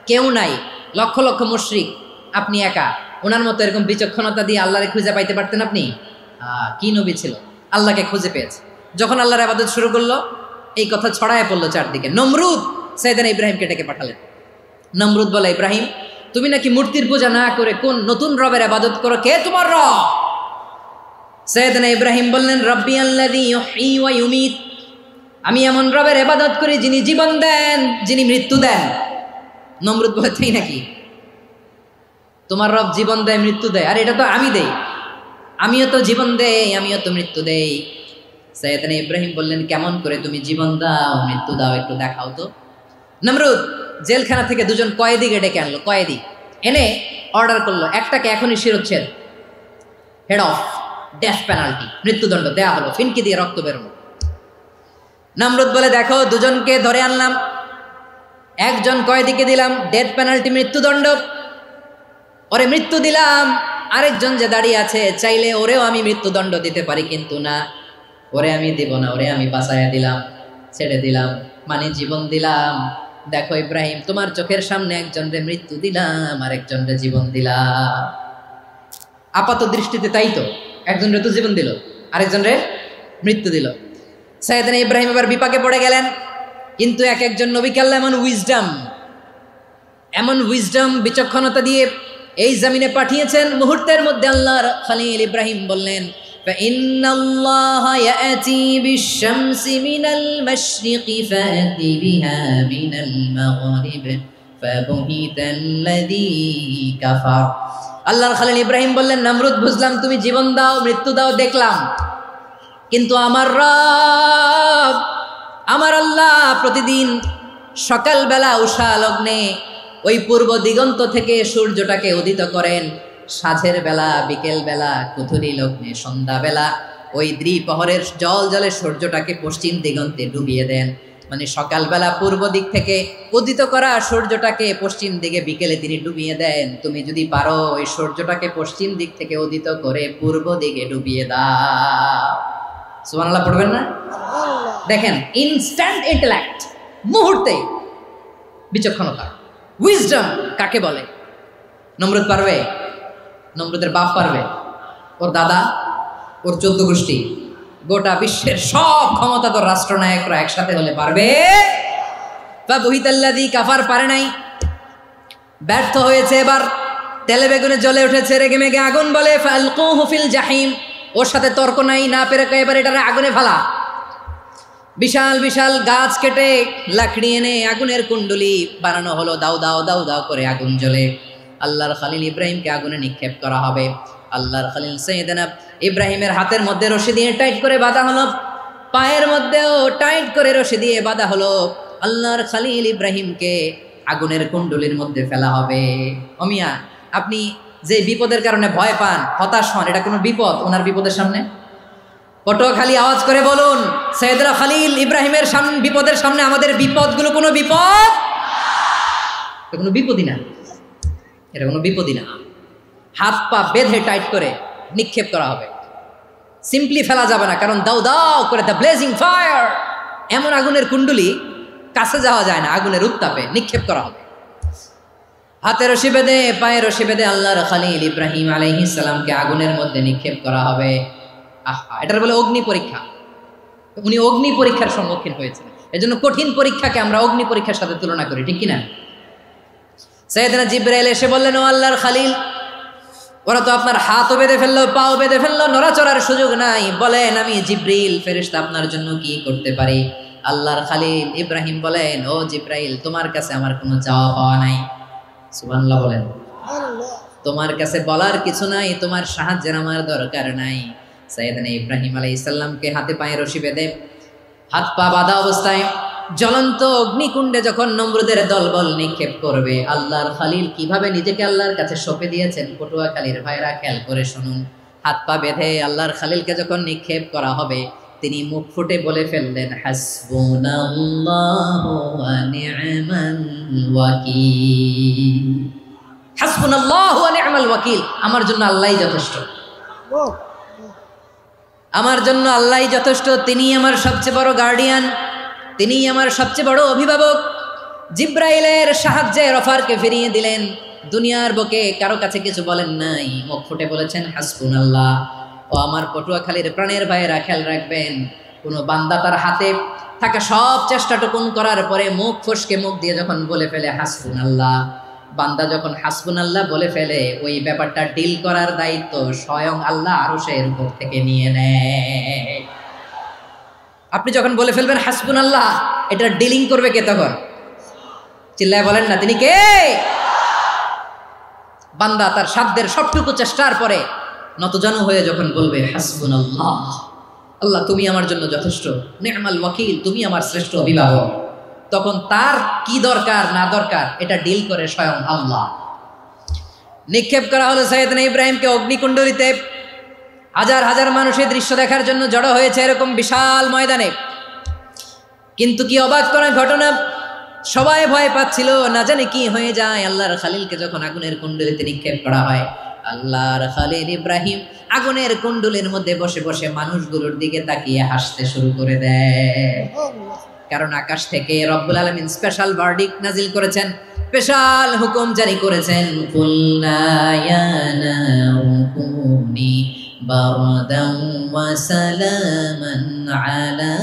কেউ নাই, লক্ষ লক্ষ মুশরিক, আপনি একা। ওনার মতো এরকম বিচক্ষণতা দিয়ে আল্লাহরে খুঁজে পাইতে পারতেন আপনি? কি নবী ছিল, আল্লাহকে খুঁজে পেয়েছে। যখন আল্লাহর ইবাদত শুরু করলো, এই কথা ছড়ায় পড়লো চারদিকে। নমরুদ সাইয়েদনা ইব্রাহিমকে ডেকে পাঠালেন। নমরুদ বলে, ইব্রাহিম তুমি নাকি মূর্তির পূজা না করে কোন নতুন রবের ইবাদত করো, কে তোমার রব? সাইয়েদনা ইব্রাহিম বললেন, রব্বি আল্লাযী ইউহয়ী ওয়া ইউমীত, আমি এমন রবের ইবাদত করি যিনি জীবন দেন, যিনি মৃত্যু দেন। নমরুদ বলে, তাই নাকি? তোমার রব জীবন দেয়, মৃত্যু দেয়? আর এটা তো আমি দেই, আমিও তো জীবন দেই, আমিও তো মৃত্যু দেই। সাইয়েদনা ইব্রাহিম বললেন, কেমন করে তুমি জীবন দাও, মৃত্যু দাও, একটু দেখাও তো। নমরুদ জেলখানা থেকে দুজন কয়েদিকে ডেকে আনলো। কয়েদি এনে অর্ডার করলো, একটাকে এখনই শিরোচ্ছেদ, হেড অফ, ডেথ পেনাল্টি, মৃত্যুদণ্ড দেয়া হলো, ফিনকি দিয়ে রক্ত বেরোলো। নমরুদ বলে, দেখো দুজনকে ধরে আনলাম, একজন কয়েদিকে দিলাম ডেথ পেনাল্টি, মৃত্যুদণ্ড, ওরে মৃত্যু দিলাম। আরেকজন যে দাঁড়িয়ে আছে, চাইলে ওরেও আমি মৃত্যুদণ্ড দিতে পারি, কিন্তু না, ওরে আমি দিব না, ওরে আমি বাঁচাইয়া দিলাম, ছেড়ে দিলাম, মানে জীবন দিলাম। দেখো ইব্রাহিম, তোমার চোখের সামনে একজনরে মৃত্যু দিলাম, আরেকজনরে জীবন দিলাম। আপাত দৃষ্টিতে তাই তো, একজনরে তো জীবন দিল, আরেকজনরে মৃত্যু দিল। সাইয়েদনা ইব্রাহিম এবার বিপাকে পড়ে গেলেন। কিন্তু এক একজন নবীকে আল্লাহ এমন উইজডম, বিচক্ষণতা দিয়ে এই জমিনে পাঠিয়েছেন। মুহূর্তের মধ্যে আল্লাহর খলিল ইব্রাহিম বললেন, ফাইন্নাল্লাহা ইয়াতি বিশ-শামসি মিনাল মাশরিকি ফাতি বিহা মিনাল মাগরিব ফাবুহিতাল্লাযী কাফার। আল্লাহর খলিল ইব্রাহিম বললেন, নমরুদ বুঝলাম তুমি জীবন দাও, মৃত্যু দাও, দেখলাম, কিন্তু আমার রব, আমার আল্লাহ প্রতিদিন সকালবেলা উষা লগ্নে ওই পূর্ব দিগন্ত থেকে সূর্যটাকে উদিত করেন সাঁঝের বেলা, বিকেল বেলা, কুথুরি লগ্নে, সন্ধ্যা বেলা। ওই দ্বিপ্রহরের জল জলে সূর্যটাকে পশ্চিম দিগন্তে ডুবিয়ে দেন। মানে সকালবেলা পূর্ব দিক থেকে উদিত করা সূর্যটাকে পশ্চিম দিকে বিকেলে তিনি ডুবিয়ে দেন। তুমি যদি পারো ওই সূর্যটাকে পশ্চিম দিক থেকে উদিত করে পূর্ব দিকে ডুবিয়ে দাও। সুবহানাল্লাহ পড়বেন না? দেখেন, ইনস্ট্যান্ট ইন্টেলেক্ট, মুহূর্তে বিচক্ষণতা, উইজডম কাকে বলে? নমরুদ পারবে? নমরুদের বাপ পারবে? ওর দাদা, ওর 14 গোষ্ঠী, গোটা বিশ্বের সব ক্ষমতাধর রাষ্ট্রনায়করা একসাথে হলে পারবে? ফাবুহিতাল্লাযী কাফার, পারে নাই, ব্যর্থ হয়েছে। এবার তেলে বেগুনে জ্বলে উঠেছে, রেগে মেগে আগুন বলে ফালকুহু ফিল জাহিম। ওর সাথে তর্ক নাই, না পেরে এবার এটারে আগুনে ফেলা। বিশাল বিশাল গাছ কেটে লাকড়ি এনে আগুনের কুণ্ডলি বানানো হলো, দাও দাও দাও দাও করে আগুন জ্বলে। আল্লাহর খলিল ইব্রাহিমকে আগুনে নিক্ষেপ করা হবে। আল্লাহর খলিল সাইয়েদনা ইব্রাহিমের হাতের মধ্যে রশি দিয়ে টাইট করে বাঁধা হলো, পায়ের মধ্যেও টাইট করে রশি দিয়ে বাঁধা হলো। আল্লাহর খলিল ইব্রাহিমকে আগুনের কুণ্ডলির মধ্যে ফেলা হবে। অমিয়া, আপনি যে বিপদের কারণে ভয় পান, হতাশ হন, এটা কোনো বিপদ ওনার বিপদের সামনে? পটুয়াখালী আওয়াজ করে বলুন, সাইয়েদনা খলিল ইব্রাহিমের সামনে, বিপদের সামনে আমাদের বিপদগুলো কোনো বিপদ? এটা কোনো বিপদই না, এটা কোনো বিপদই না। হাত পা বেঁধে টাইট করে নিক্ষেপ করা হবে। সিম্পলি ফেলা যাবে না, কারণ দাও দাও করে দ্য ব্লেজিং ফায়ার, এমন আগুনের কুণ্ডলি, কাছে যাওয়া যায় না, আগুনের উত্তাপে নিক্ষেপ করা হবে। হাতে রশি বেঁধে, পায়ে রশি বেঁধে আল্লাহর খলিল ইব্রাহিম আলাইহিস সালামকে আগুনের মধ্যে নিক্ষেপ করা হবে। আহা, এটার বলে অগ্নি পরীক্ষা। উনি অগ্নি পরীক্ষার সম্মুখীন হয়েছেন। এজন্য কঠিন পরীক্ষাকে আমরা অগ্নি পরীক্ষার সাথে তুলনা করি, ঠিক কিনা? সাইয়েদনা জিবরাইল এসে বললেন, ও আল্লাহর খলিল, ওরা তো আপনার হাতও বেঁধে ফেললো, পাও বেঁধে ফেললো, নড়াচড়ার সুযোগ নাই, বলেন আমি জিবরিল ফেরেশতা আপনার জন্য কি করতে পারি? আল্লাহর খলিল ইব্রাহিম বলেন, ও জিবরাইল, তোমার কাছে আমার কোনো চাওয়া পাওয়া নাই। সুবহানাল্লাহ বলেন। তোমার কাছে বলার কিছু নাই, তোমার সাহায্যের আমার দরকার নাই। সাইয়েদনা ইব্রাহিম আলাইহিস সালামকে হাতে পায়ে রশি বেঁধে, হাত পা বাঁধা অবস্থায় জ্বলন্ত অগ্নিকুণ্ডে যখন নমরুদের দলবল নিক্ষেপ করবে, আল্লাহর খলিল কিভাবে নিজেকে আল্লাহর কাছে সঁপে দিয়েছেন, পটুয়াখালীর ভাইরা খেয়াল করে শুনুন। হাত পা বেঁধে আল্লাহর খলিলকে যখন নিক্ষেপ করা হবে, তিনি মুখ ফুটে বলে ফেললেন, হাসবুনাল্লাহু ওয়া নি'মাল ওয়াকিল। হাসবুনাল্লাহু ওয়া নি'মাল ওয়াকিল, আমার জন্য আল্লাহই যথেষ্ট, আমার জন্য আল্লাহই যথেষ্ট। তিনি আমার সবচেয়ে বড় গার্ডিয়ান, তিনি আমার সবচেয়ে বড় অভিভাবক। জিব্রাইলের সাহায্যে অফারকে ফিরিয়ে দিলেন। দুনিয়ার বুকে কারো কাছে কিছু বলেন নাই, মুখ ফুটে বলেছেন হাসবুনাল্লাহ। ও আমার পটুয়াখালীর প্রাণের ভাইয়েরা, খেয়াল রাখবেন, কোনো বান্দা তার হাতে থাকা সব চেষ্টাটুকুন করার পরে মুখ ফসকে মুখ দিয়ে যখন বলে ফেলে হাসবুনাল্লাহ, বান্দা যখন হাসবুনাল্লাহ বলে ফেলে, ওই ব্যাপারটা ডিল করার দায়িত্ব স্বয়ং আল্লাহ আরশের উপর থেকে নিয়ে নেয়। আপনি যখন বলে ফেলবেন হাসবুনাল্লাহ, এটা ডিলিং করবে কে তখন? চিল্লায় বলেন না, তিনি কে? বান্দা তার সাধ্যের সবটুকু চেষ্টার পরে নতজানু হয়ে যখন বলবে হাসবুনাল্লাহ, আল্লাহ তুমি আমার জন্য যথেষ্ট, নি'মাল ওয়াকিল, তুমি আমার শ্রেষ্ঠ অভিভাবক, তখন তার কি দরকার না দরকার এটা ডিল করে স্বয়ং আল্লাহ। নিক্ষেপ করা হলো সাইয়েদনা ইব্রাহিমকে অগ্নিকুণ্ডলিতে। হাজার হাজার মানুষের দৃশ্য দেখার জন্য জড়ো হয়েছে এরকম বিশাল ময়দানে। কিন্তু কি অবাক করা ঘটনা, সবাই ভয় পাচ্ছিল, না জানে কি হয়ে যায়। আল্লাহর খলিলকে যখন আগুনের কুণ্ডলিতে নিক্ষেপ করা হয়, আল্লাহর খলিল ইব্রাহিম আগুনের কুণ্ডলির মধ্যে বসে বসে মানুষগুলোর দিকে তাকিয়ে হাসতে শুরু করে দেয়। কারণ আকাশ থেকে রব্বুল আলামিন স্পেশাল ভার্ডিক্ট নাজিল করেছেন, স্পেশাল হুকুম জারি করেছেন, কুল্লা ইয়া নারু কুনি বারদান ওয়া সালামান আলা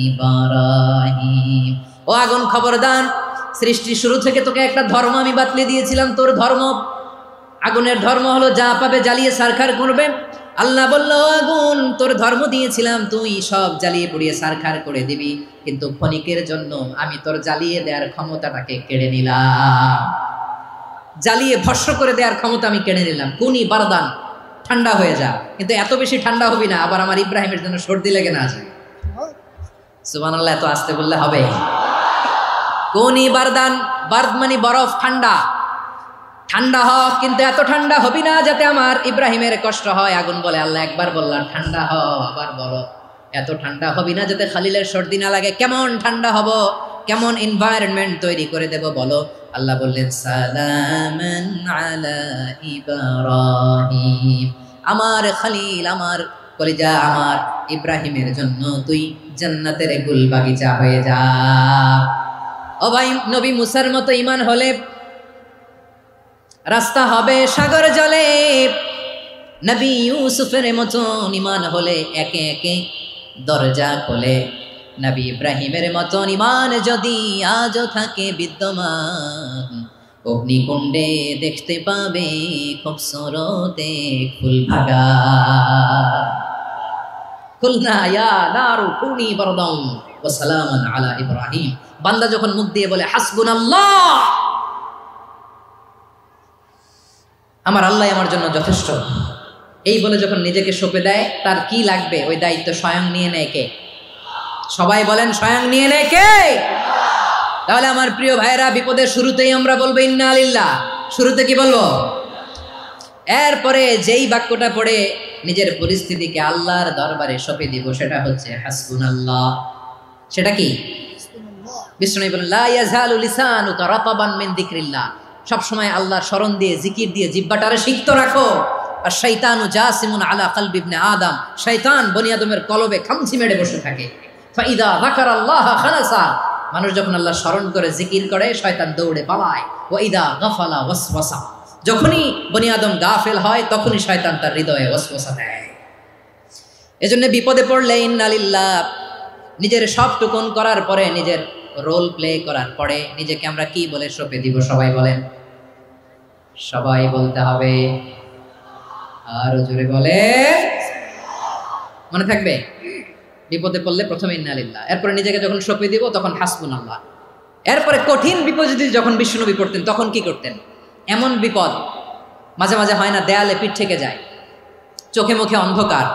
ইব্রাহিম। ও আগুন, খবরদার, সৃষ্টির শুরু থেকে তোকে একটা ধর্ম আমি বাতলে দিয়েছিলাম, তোর ধর্ম, আগুনের ধর্ম হলো যা পাবে জ্বালিয়ে সারখার করবে। আল্লাহ বলল, আগুন, তোর ধর্ম দিয়েছিলাম, তুই সব জ্বালিয়ে পুড়িয়ে সারখার করে দিবি, কিন্তু ক্ষণিকের জন্য আমি তোর জ্বালিয়ে দেওয়ার ক্ষমতাটাকে কেড়ে নিলাম, জ্বালিয়ে ভস্ম করে দেওয়ার ক্ষমতা আমি কেড়ে নিলাম। কুনি বারদান, ঠান্ডা হয়ে যা, কিন্তু এত বেশি ঠান্ডা হবি না আবার আমার ইব্রাহিমের জন্য সর্দি লেগে না যায়। সুবহানাল্লাহ, এত আস্তে বললে হবে? কোনি বারদান, বার্দ মানে বরফ, ঠান্ডা। ঠান্ডা হ, কিন্তু এত ঠান্ডা হবি না যাতে আমার ইব্রাহিমের কষ্ট হয়। আগুন বলে, আল্লাহ একবার বললাম ঠান্ডা হ, আবার বলো এত ঠান্ডা হবি না যাতে খালিলের সর্দি না লাগে। কেমন ঠান্ডা হব, কেমন এনভায়রনমেন্ট তৈরি করে দেব বলো। আল্লাহ বললেন সালামান আলা ইব্রাহিম, আমার খলিল, আমার কলিজা, আমার ইব্রাহিমের জন্য তুই জান্নাতের গুল বাগিচা হয়ে যা। ও ভাই, নবী মুসার মতো ঈমান হলে রাস্তা হবে সাগর জলে, নবী ইউসুফের মতন ঈমান হলে একে একে দরজা খোলে, নবী ইব্রাহিমের মতন ঈমান যদি আজও থাকে বিদ্যমান, অগ্নিকুণ্ডে দেখতে পাবে খুবসুরতে ফুল ভাগা। কুলনা ইয়া নারু কুনি বারদান ওয়া সালামান আলা ইব্রাহিম। বান্দা যখন মুখ দিয়ে বলে হাসবুনাল্লাহ, আমার আল্লাহ আমার জন্য যথেষ্ট, এই বলে যখন নিজেকে সঁপে দেয়, তার কি লাগবে ওই দায়িত্ব স্বয়ং নিয়ে নেয় কে? সবাই বলেন স্বয়ং নিয়ে নেয় কে? তাহলে আমার প্রিয় ভাইরা, বিপদের শুরুতেই আমরা বলবো ইন্না লিল্লাহ। শুরুতে কি বলবো? এরপরে যেই বাক্যটা পড়ে নিজের পরিস্থিতিকে আল্লাহর দরবারে সঁপে দিব, সেটা হচ্ছে হাসবুনাল্লাহ। সেটা কি? বিষ্ণু বলেন লা ইয়াজালু লিসানুকা রাতাবান মিন যিকরিল্লাহ, সব সময় আল্লাহর স্মরণ দিয়ে, জিকির দিয়ে জিহ্বাটারে সিক্ত রাখো। আর শয়তানু জাসিমুন আলা কলবি ইবনে আদম, শয়তান বনি আদমের কলবে খামচি মেরে বসে থাকে। ফাইদা যাকারাল্লাহ খালাসা, মানুষ যখন আল্লাহ স্মরণ করে জিকির করে শয়তান দৌড়ে পালায়। ওয়াইদা গাফালা ওয়াসওয়াসা, যখনই বনি আদম গাফেল হয় তখনই শয়তান তার হৃদয়ে ওয়াসওয়াসা দেয়। এজন্য বিপদে পড়লে ইন্না লিল্লাহ, নিজের সব টুকুন করার পরে, নিজের রোল প্লে করার পরে নিজেকে আমরা কি বলে সঁপে দিব? সবাই বলেন, সবাই বলতে হবে, আরো জোরে বলে, মনে থাকবে? বিপদে পড়লে প্রথমে ইন্না লিল্লাহ, এরপরে নিজেকে যখন সঁপে দিব তখন হাসবুনাল্লাহ। এরপরে কঠিন বিপদ যদি যখন বিশ্বনবী পড়তেন তখন কি করতেন? এমন বিপদ মাঝে মাঝে হয় না, দেয়ালে পিঠ থেকে যায়, চোখে মুখে অন্ধকার,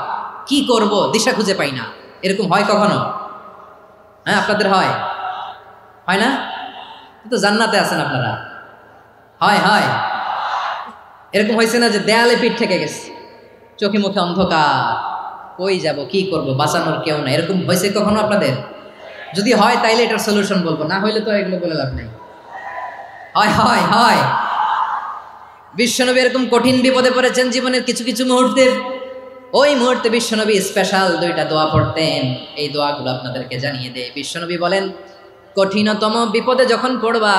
কি করব দিশা খুঁজে পাই না, এরকম হয় কখনো? হ্যাঁ, আপনাদের হয়? হয় না? তো জান্নাতে আছেন আপনারা। হয় হয়, এরকম হয়েছে না যে দেয়ালে পিঠ থেকে গেছে, চোখে মুখে অন্ধকার, কই যাব, কি করব, বাঁচানোর কেউ না, এরকম হয়েছে কখনো আপনাদের? যদি হয় তাইলে এটার সলিউশন বলবো, না হইলে তো এগুলো বলে লাভ নাই। হয় হয় হয়, বিশ্বনবী এরকম কঠিন বিপদে পড়েছেন জীবনের কিছু কিছু মুহূর্তে। ওই মুহূর্তে বিশ্বনবী স্পেশাল দুইটা দোয়া পড়তেন, এই দোয়াগুলো আপনাদেরকে জানিয়ে দেয়। বিশ্বনবী বলেন, কঠিনতম বিপদে যখন পড়বা,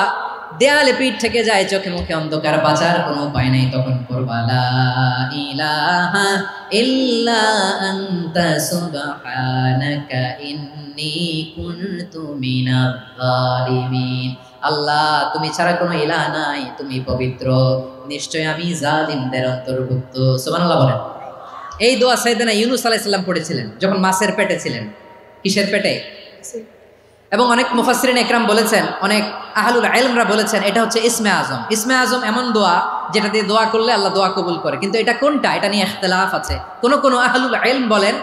দেয়ালে পিঠ থেকে যায়, চোখে মুখে অন্ধকার, বাঁচার কোনো উপায় নাই, তখন পড়বা লা ইলাহা ইল্লা আনতা সুবহানাকা ইন্নী কুনতু মিনাজ জালিমিন। আল্লাহ, তুমি ছাড়া কোনো ইলাহ নাই, তুমি পবিত্র, নিশ্চয় আমি জালিমদের অন্তর্ভুক্ত। সুবহানাল্লাহ বলেন। এই দোয়া সাইয়েদনা ইউনূস আলাইহিস সালাম পড়েছিলেন যখন মাছের পেটে ছিলেন। কিসের পেটে? এবং অনেক মুফাসসিরিন ইকরাম বলেছেন, অনেক আহলুল ইলমরা বলেছেন, এটা হচ্ছে ইসমে আজম। ইসমে আজম এমন দোয়া যেটা দিয়ে দোয়া করলে আল্লাহ দোয়া কবুল করে, কিন্তু এটা কোনটা, এটা নিয়ে ইখতিলাফ আছে। কোন কোন আহলুল ইলম বলেন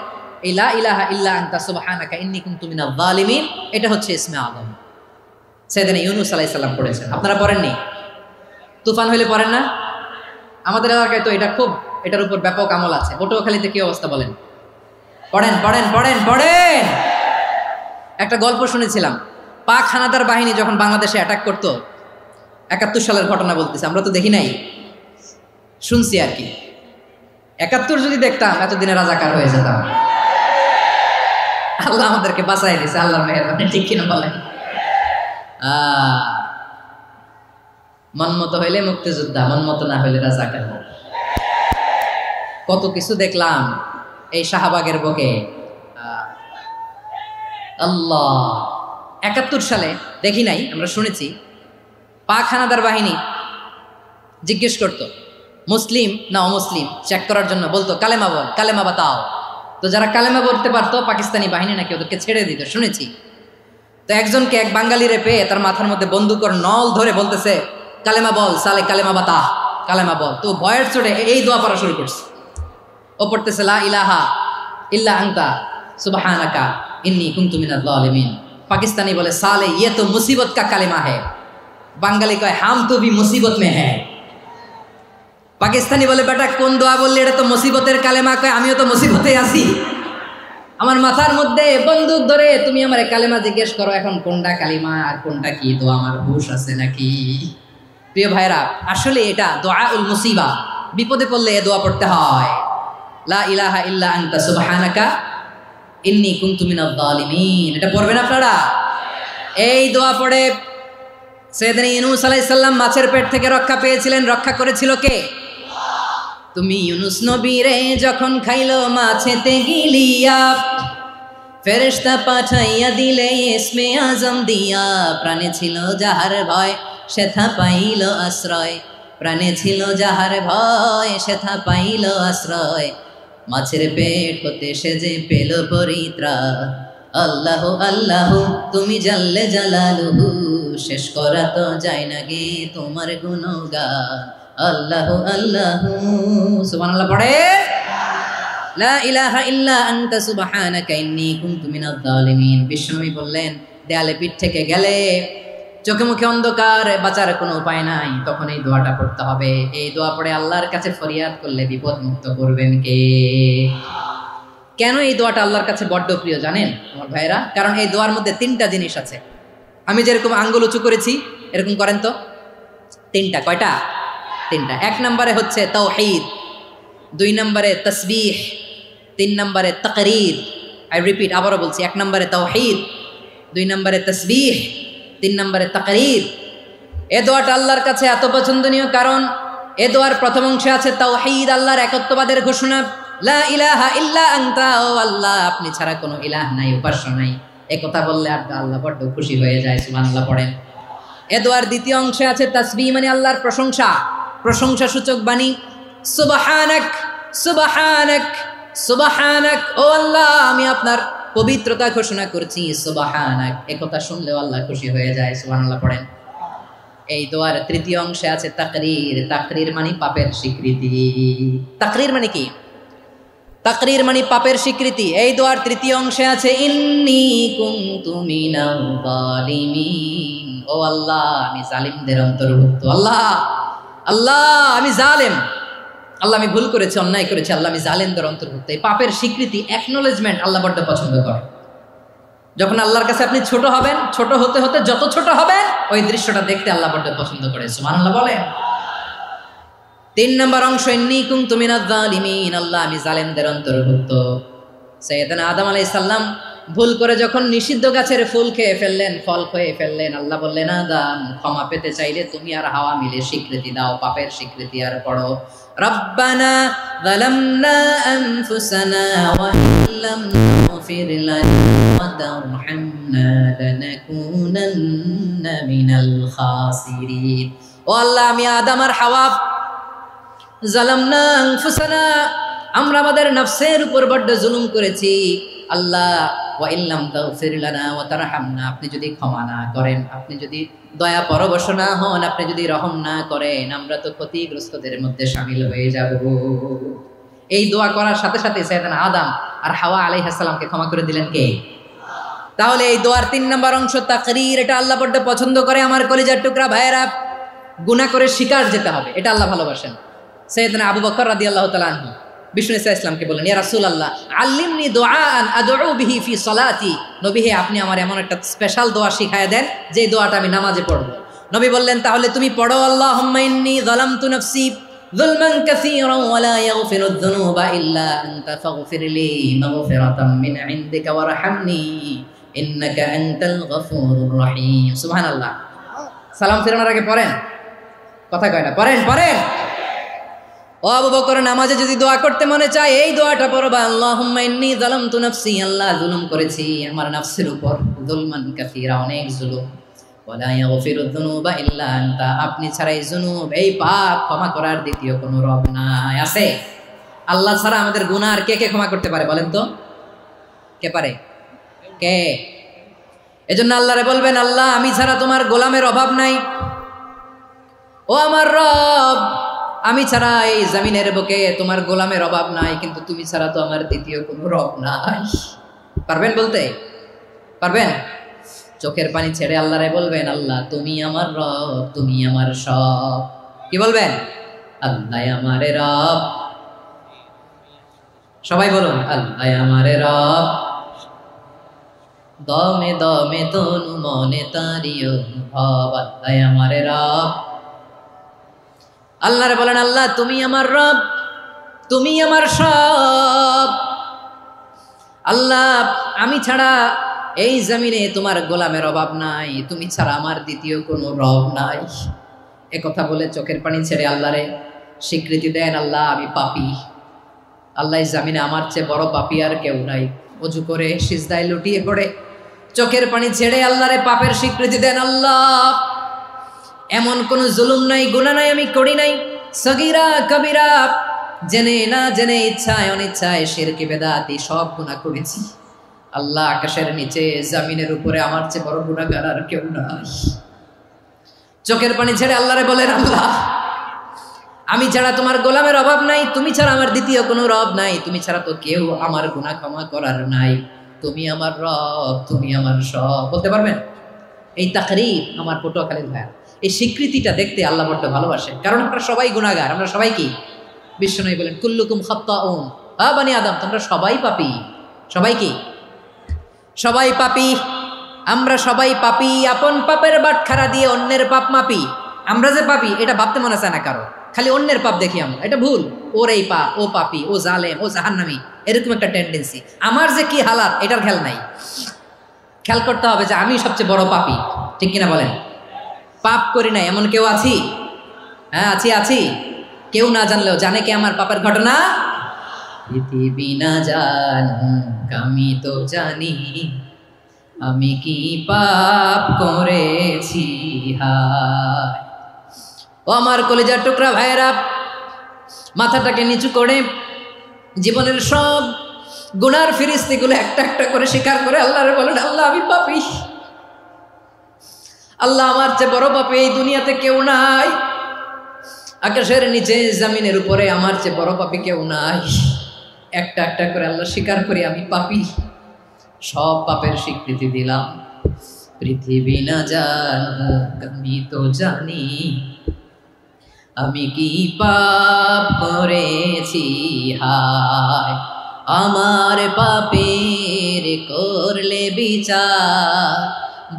লা ইলাহা ইল্লা আনতা সুবহানাকা ইন্নী কুনতু মিনাজ জালিমিন, এটা হচ্ছে ইসমে আজম। সাইয়েদনা ইউনূস আলাইহিস সালাম পড়েছেন, আপনারা পড়েননি? তুফান হইলে পড়েন না? আমাদের এলাকায় তো এটা খুব, এটার উপর ব্যাপক আমল আছে। পটুয়াখালীতে কি অবস্থা বলেন? পড়েন পড়েন পড়েন পড়েন। একটা গল্প শুনেছিলাম, পাক হানাদার বাহিনী যখন বাংলাদেশে অ্যাটাক করতো, ৭১ সালের ঘটনা বলতেছে, আমরা তো দেখি নাই, শুনছি আর কি। ৭১ যদি দেখতাম এতদিনে রাজাকার হয়ে যেতাম। আল্লাহ আমাদেরকে বাঁচাই দিয়েছে, আল্লাহর মেহেরবানি, ঠিক কিনা বলেন? মন মতো হইলে মুক্তিযোদ্ধা, মন মতো না হইলে রাজাকার। কত কিছু দেখলাম এই শাহবাগের বুকে। আল্লাহ, ৭১ সালে দেখি নাই, আমরা শুনেছি পাক হানাদার বাহিনী জিজ্ঞেস করতো মুসলিম না অমুসলিম চেক করার জন্য, বলতো কালেমা বল, কালেমা বাতাও। তো যারা কালেমা বলতে পারতো পাকিস্তানি বাহিনী নাকি ওদেরকে ছেড়ে দিত, শুনেছি। তো একজনকে, এক বাঙালিরে পেয়ে তার মাথার মধ্যে বন্দুকের নল ধরে বলতেছে কালেমা বল সালে, কালেমা বাতা, কালেমা বল। তো ভয়ের চড়ে এই দোয়া পড়া শুরু করছে। ও পড়তেছে লা ইলাহা ইল্লা আনতা সুবহানাকা ইন্নী কুনতু মিনাজ জালিমিন। पाकिस्तानी बोले साले ये तो मुसीबत का कलिमा है, बांगाली कहे हम तो भी मुसीबत में है। पाकिस्तानी बोले बेटा কোন দোয়া বললে এটা তো মুসিবতের কালেমা, কয় আমিও তো মুসিবতে আছি। আমার মাথার মধ্যে বন্দুক ধরে তুমি আমারে কালেমা জিজ্ঞেস করো এখন কোনটা কালিমা আর কোনটা কি দোয়া, আমার হুঁশ আছে নাকি? প্রিয় ভাইরা, আসলে এটা দোয়াউল মুসিবা, বিপদে পড়লে এই দোয়া পড়তে হয়। লা ইলাহা ইল্লা আনতা সুবহানাকা ইন্নী কুনতু মিনাজ জালিমিন, এটা পড়বেন আপনারা। এই দোয়া পড়ে সাইয়েদনা ইউনূস আলাইহিস সালাম মাছের পেট থেকে রক্ষা পেয়েছিলেন। রক্ষা করেছিল কে? তুমি ইউনূস নবীরে যখন খাইলো মাছেতে গিলিয়া, ফেরেশতা পাঠাইয়া দিলে ইসমে আজম দিয়া, প্রাণে ছিল যাহার ভয় সেথা পাইল আশ্রয়, প্রাণে ছিল যাহার ভয় সেথা পাইল আশ্রয়, মাছের পেট হতে সে যে পেল পরিত্রাণ। আল্লাহ আল্লাহ তুমি জাল্লে জালালুহু, শেষ করা তো যায় না গে তোমার গুণগান। আল্লাহ আল্লাহ সুবহানাল্লাহ পড়ে। লা ইলাহা ইল্লা আনতা সুবহানাকা ইন্নী কুনতু মিনাজ জালিমিন। বিশ্বনবী বললেন দেয়ালে পিঠ থেকে গেলে, চোখে মুখে অন্ধকার, বাঁচার কোনো উপায় নাই, তখন এই দোয়াটা পড়তে হবে। এই দোয়া পড়ে আল্লাহর কাছে ফরিয়াদ করলে বিপদ মুক্ত করবেন কে? কেন এই দোয়াটা আল্লাহর কাছে বড্ড প্রিয় জানেন আমার ভাইরা? কারণ এই দোয়ার মধ্যে তিনটা জিনিস আছে। আমি যেরকম আঙ্গুল উঁচু করেছি এরকম করেন তো, তিনটা। কয়টা? তিনটা। এক নম্বরে হচ্ছে তাওহীদ, দুই নম্বরে তাসবিহ, তিন নম্বরে তাকরীর। আই রিপিট, আবারও বলছি, এক নম্বরে তাওহীদ, দুই নম্বরে তাসবিহ, তিন নম্বরে তাকরীর। এ দোয়াটা আল্লাহর কাছে এত পছন্দনীয় কারণ এ দোয়ার প্রথম অংশে আছে তাওহীদ, আল্লাহর একত্ববাদের ঘোষণা। লা ইলাহা ইল্লা আনতা, ও আল্লাহ আপনি ছাড়া কোনো ইলাহ নাই, উপাস্য নাই। এ কথা বললে আল্লাহ বড্ড খুশি হয়ে যায়, সুবহানাল্লাহ পড়েন। এ দোয়ার দ্বিতীয় অংশে আছে তাসবিহ, মানে আল্লাহর প্রশংসা, প্রশংসা সূচক বাণী। সুবহানাক সুবহানাক সুবহানাক, ও আল্লাহ আমি আপনার পবিত্রতা ঘোষণা করছি, সুবহানাক। এ কথা শুনলেও আল্লাহ খুশি হয়ে যায়, সুবহানাল্লাহ পড়েন। এই দোয়ার তৃতীয় অংশে আছে তাকরীর, তাকরীর মানে পাপের স্বীকৃতি। তাকরীর মানে কি? তাকরীর মানে পাপের স্বীকৃতি। এই দোয়ার তৃতীয় অংশে আছে ইন্নী কুনতু মিনাল জালিমিন, ও আল্লাহ আমি জালিমদের অন্তর্ভুক্ত। আল্লাহ আল্লাহ আমি জালেম, আল্লাহ আমি ভুল করেছি, অন্যায় করেছি, আল্লাহ আমি জালেমদের অন্তর্ভুক্ত। এই পাপের স্বীকৃতি, অ্যাকনোলেজমেন্ট আল্লাহ বড্ড পছন্দ করে। যখন আল্লাহর কাছে আপনি ছোট হবেন, ছোট হতে হতে যত ছোট হবেন ওই দৃশ্যটা দেখতে আল্লাহ বড্ড পছন্দ করে, সুবহানাল্লাহ বলেন। তিন নম্বর অংশ ইন্নী কুনতু মিনাজ জালিমিন, আল্লাহ আমি জালেমদের অন্তর্ভুক্ত। সাইয়েদনা আদম আলাইহিস সালাম ভুল করে যখন নিষিদ্ধ গাছের ফুল খেয়ে ফেললেন, ফল খেয়ে ফেললেন, আল্লাহ বললেন আদম ক্ষমা পেতে চাইলে তুমি আর হাওয়া মিলে স্বীকৃতি দাও, পাপের স্বীকৃতি আর পড়ো রব্বানা যালামনা আনফুসানা ওয়া ইল্লাম তাগফির লানা ওয়া তারহামনা লানাকুনান্না মিনাল খাসিরিন। ও আল্লাহ আমি আদম আর হাওয়া জালামনা আনফুসানা, আমরা আমাদের নফসের উপর বড্ড জুলুম করেছি। আল্লাহ ওয়া ইল্লাম তাগফির লানা ওয়া তারহামনা, আপনি যদি ক্ষমা না করেন, আপনি যদি দয়া পরবশ না হন, আপনি যদি রহম না করেন, আমরা তো ক্ষতিগ্রস্তদের মধ্যে শামিল হয়ে যাব। এই দোয়া করার সাথে সাথে সাইয়েদনা আদম আর হাওয়া আলাইহিস সালামকে ক্ষমা করে দিলেন কে? তাহলে এই দোয়ার তিন নম্বর অংশ তাকরীর, এটা আল্লাহ বড্ড পছন্দ করে। আমার কলিজার টুকরা ভাইয়েরা, গুনাহ করে শিকার যেতে হবে, এটা আল্লাহ ভালোবাসেন। সাইয়েদনা আবু বকর রাদিয়াল্লাহু তাআলা আনহু বিষ্ণু ইসলামকে বললেন, ইয়া রাসূলুল্লাহ আল্লিমনি দুআআন আদউ বিহি ফি সালাতি, নবী হে আপনি আমার এমন একটা স্পেশাল দোয়া শিখায় দেন যে দোয়াটা আমি নামাজে পড়ব। নবী বললেন তাহলে তুমি পড়ো আল্লাহুম্মা ইন্নী যালামতু নাফসি যুলমান কাসীরান ওয়া লা ইয়াগফিরুয যুনুবা ইল্লা আনতা ফাগফিরলি মাগফিরাতাম মিন ইনদিকা ওয়ারহামনি ইন্নাকা আনতাল গফুরুর রহিম। সুবহানাল্লাহ। সালাম ফেরানোর আগে পড়েন, কথা কয় না, পড়েন পড়েন। ও আবু বকর, নামাজে যদি দোয়া করতে মনে চায় এই দোয়াটা পড়বা, আল্লাহুম্মা ইন্নী যালামতু নাফসি, আল্লাহ জুলুম করেছি আমার নফসের উপর, যুলমান কাসীরা অনেক জুলুম, ওয়া লা ইয়াগফিরুয যুনুবা ইল্লা আনতা, আপনি ছাড়া এই জুনুব, এই পাপ ক্ষমা করার দ্বিতীয় কোনো রব নাই। আছে? আল্লাহ ছাড়া আমাদের গুনাহ আর কে কে ক্ষমা করতে পারে বলেন তো? কে পারে? কে? এজন্য আল্লাহরে বলবেন, আল্লাহ আমি ছাড়া তোমার গোলামের অভাব নাই, ও আমার রব আমি ছাড়া এই জমিনের বুকে তোমার গোলামের অভাব নাই, কিন্তু তুমি ছাড়া তো আমার দ্বিতীয় কোনো রব নাই। পারবেন বলতে? পারবেন? চোখের পানি ছেড়ে আল্লাহরে বলবেন, আল্লাহ তুমি আমার রব, তুমি আমার সব। কি বলবেন? আল্লাহ আমারে রব। সবাই বলুন, আল্লাহ আমারে রব। দমে দমে তনু মনে তারি অনুভব, আল্লাহ আমারে রব। আল্লাহরে বলেন, আল্লাহ তুমি আমার রব, তুমি আমার সব। আল্লাহ আমি ছাড়া এই জমিনে তোমার গোলামের অভাব নাই, তুমি ছাড়া আমার দ্বিতীয় কোনো রব নাই। একথা বলে চোখের পানি ছেড়ে আল্লাহরে স্বীকৃতি দেন, আল্লাহ আমি পাপী। আল্লাহ এই জমিনে আমার চেয়ে বড় পাপী আর কেউ নাই। ওযু করে সিজদায় লুটিয়ে পড়ে চোখের পানি ছেড়ে আল্লাহরে পাপের স্বীকৃতি দেন, আল্লাহ এমন কোন জুলুম নাই, গুনাহ নাই আমি করি নাই, সগীরা কবিরা, জেনে না জেনে, ইচ্ছায় অনিচ্ছায়, শিরকি বেদাতি সব গুনাহ করেছি। আল্লাহ আকাশের নিচে জমিনের উপরে আমার চেয়ে বড় গুনাহগার আর কেউ নাই। চোখের পানি ছেড়ে আল্লাহরে বলেন, আল্লাহ আমি ছাড়া তোমার গোলামের অভাব নাই, তুমি ছাড়া আমার দ্বিতীয় কোনো রব নাই, তুমি ছাড়া তো কেউ আমার গুনাহ ক্ষমা করার নাই, তুমি আমার রব, তুমি আমার সব। বলতে পারবেন? এই তাকরীর আমার পটুয়াখালীর ভাই, এই স্বীকৃতিটা দেখতে আল্লাহ বড্ড ভালোবাসেন, কারণ আমরা সবাই গুনাহগার। আমরা সবাই কি? বিশ্বনবী বলেন, কুল্লুকুম খাত্তাউন, বানি আদম তোমরা সবাই পাপী। সবাই কি? সবাই পাপী। আমরা সবাই পাপী। আপন পাপের বাটখারা দিয়ে অন্যের পাপ মাপি। আমরা যে পাপী এটা ভাবতে মনে চায় না কারো, খালি অন্যের পাপ দেখি আমরা, এটা ভুল। ওর এই পাপ, ও পাপী, ও জালেম, ও জাহান্নামী, এরকম একটা টেন্ডেন্সি। আমার যে কি হালাত এটার খেয়াল নাই। খেয়াল করতে হবে যে আমি সবচেয়ে বড় পাপী, ঠিক কিনা বলেন? পাপ করি নাই এমন কেউ আছি? হ্যাঁ আছি। কেউ না জানলেও জানে কি আমার পাপের ঘটনা? পৃথিবী না জানুক আমি তো জানি, আমি কি পাপ করেছি। হায় ও আমার কলিজার টুকরা ভাইয়েরা, মাথাটাকে নিচু করে জীবনের সব গুনার ফিরিস্তিগুলো একটা একটা করে স্বীকার করে আল্লাহরে বলেন, আল্লাহ আমি পাপী। আল্লাহ আমার চেয়ে বড় পাপী এই দুনিয়াতে কেউ নাই। আকাশের নিচে জমিনের উপরে আমার চেয়ে বড় পাপী কেউ নাই। একটা একটা করে আল্লাহ স্বীকার করি আমি পাপী। সব পাপের স্বীকৃতি দিলাম। পৃথিবী না জানুক আমি তো জানি, আমি কি পাপ করেছি। হায় আমার পাপের করলে বিচার,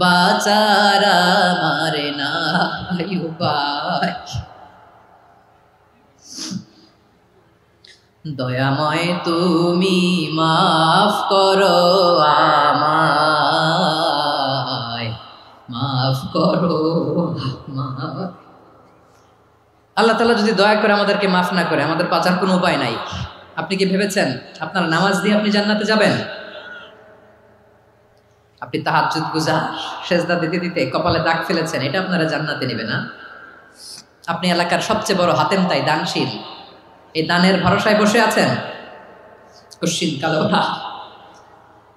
বাঁচার আমার নাই উপায়। দয়াময় তুমি মাফ করো আমায়, মাফ করো আমায়। আল্লাহ তাআলা যদি দয়া করে আমাদেরকে মাফ না করে, আমাদের বাঁচার কোনো উপায় নাই। আপনি কি ভেবেছেন আপনার নামাজ দিয়ে আপনি জান্নাতে যাবেন? আপনি তাহাজ্জুদ গুজার, সেজদা দিতে দিতে কপালে দাগ ফেলেছেন, এটা আপনারা জান্নাতে নেবে না। আপনি এলাকার সবচেয়ে বড় হাতেম তাই, দানশীল, এই দানের ভরসায় বসে আছেন, কশিন কালো না।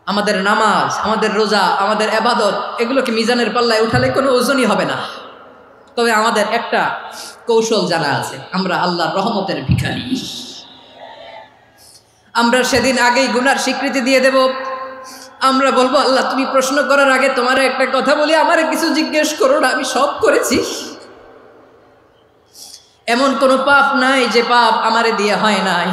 আমাদের নামাজ, আমাদের রোজা, আমাদের ইবাদত, এগুলোকে মিজানের পাল্লায় উঠালে কোনো ওজনই হবে না। তবে আমাদের একটা কৌশল জানা আছে, আমরা আল্লাহর রহমতের ভিখারি। আমরা সেদিন আগেই গুনার স্বীকৃতি দিয়ে দেব। আমরা বলবো, আল্লাহ তুমি প্রশ্ন করার আগে তোমার একটা কথা বলি, আমারে কিছু জিজ্ঞেস করো না, আমি সব করেছি। এমন কোনো পাপ নাই যে পাপ আমারে দিয়ে হয় নাই।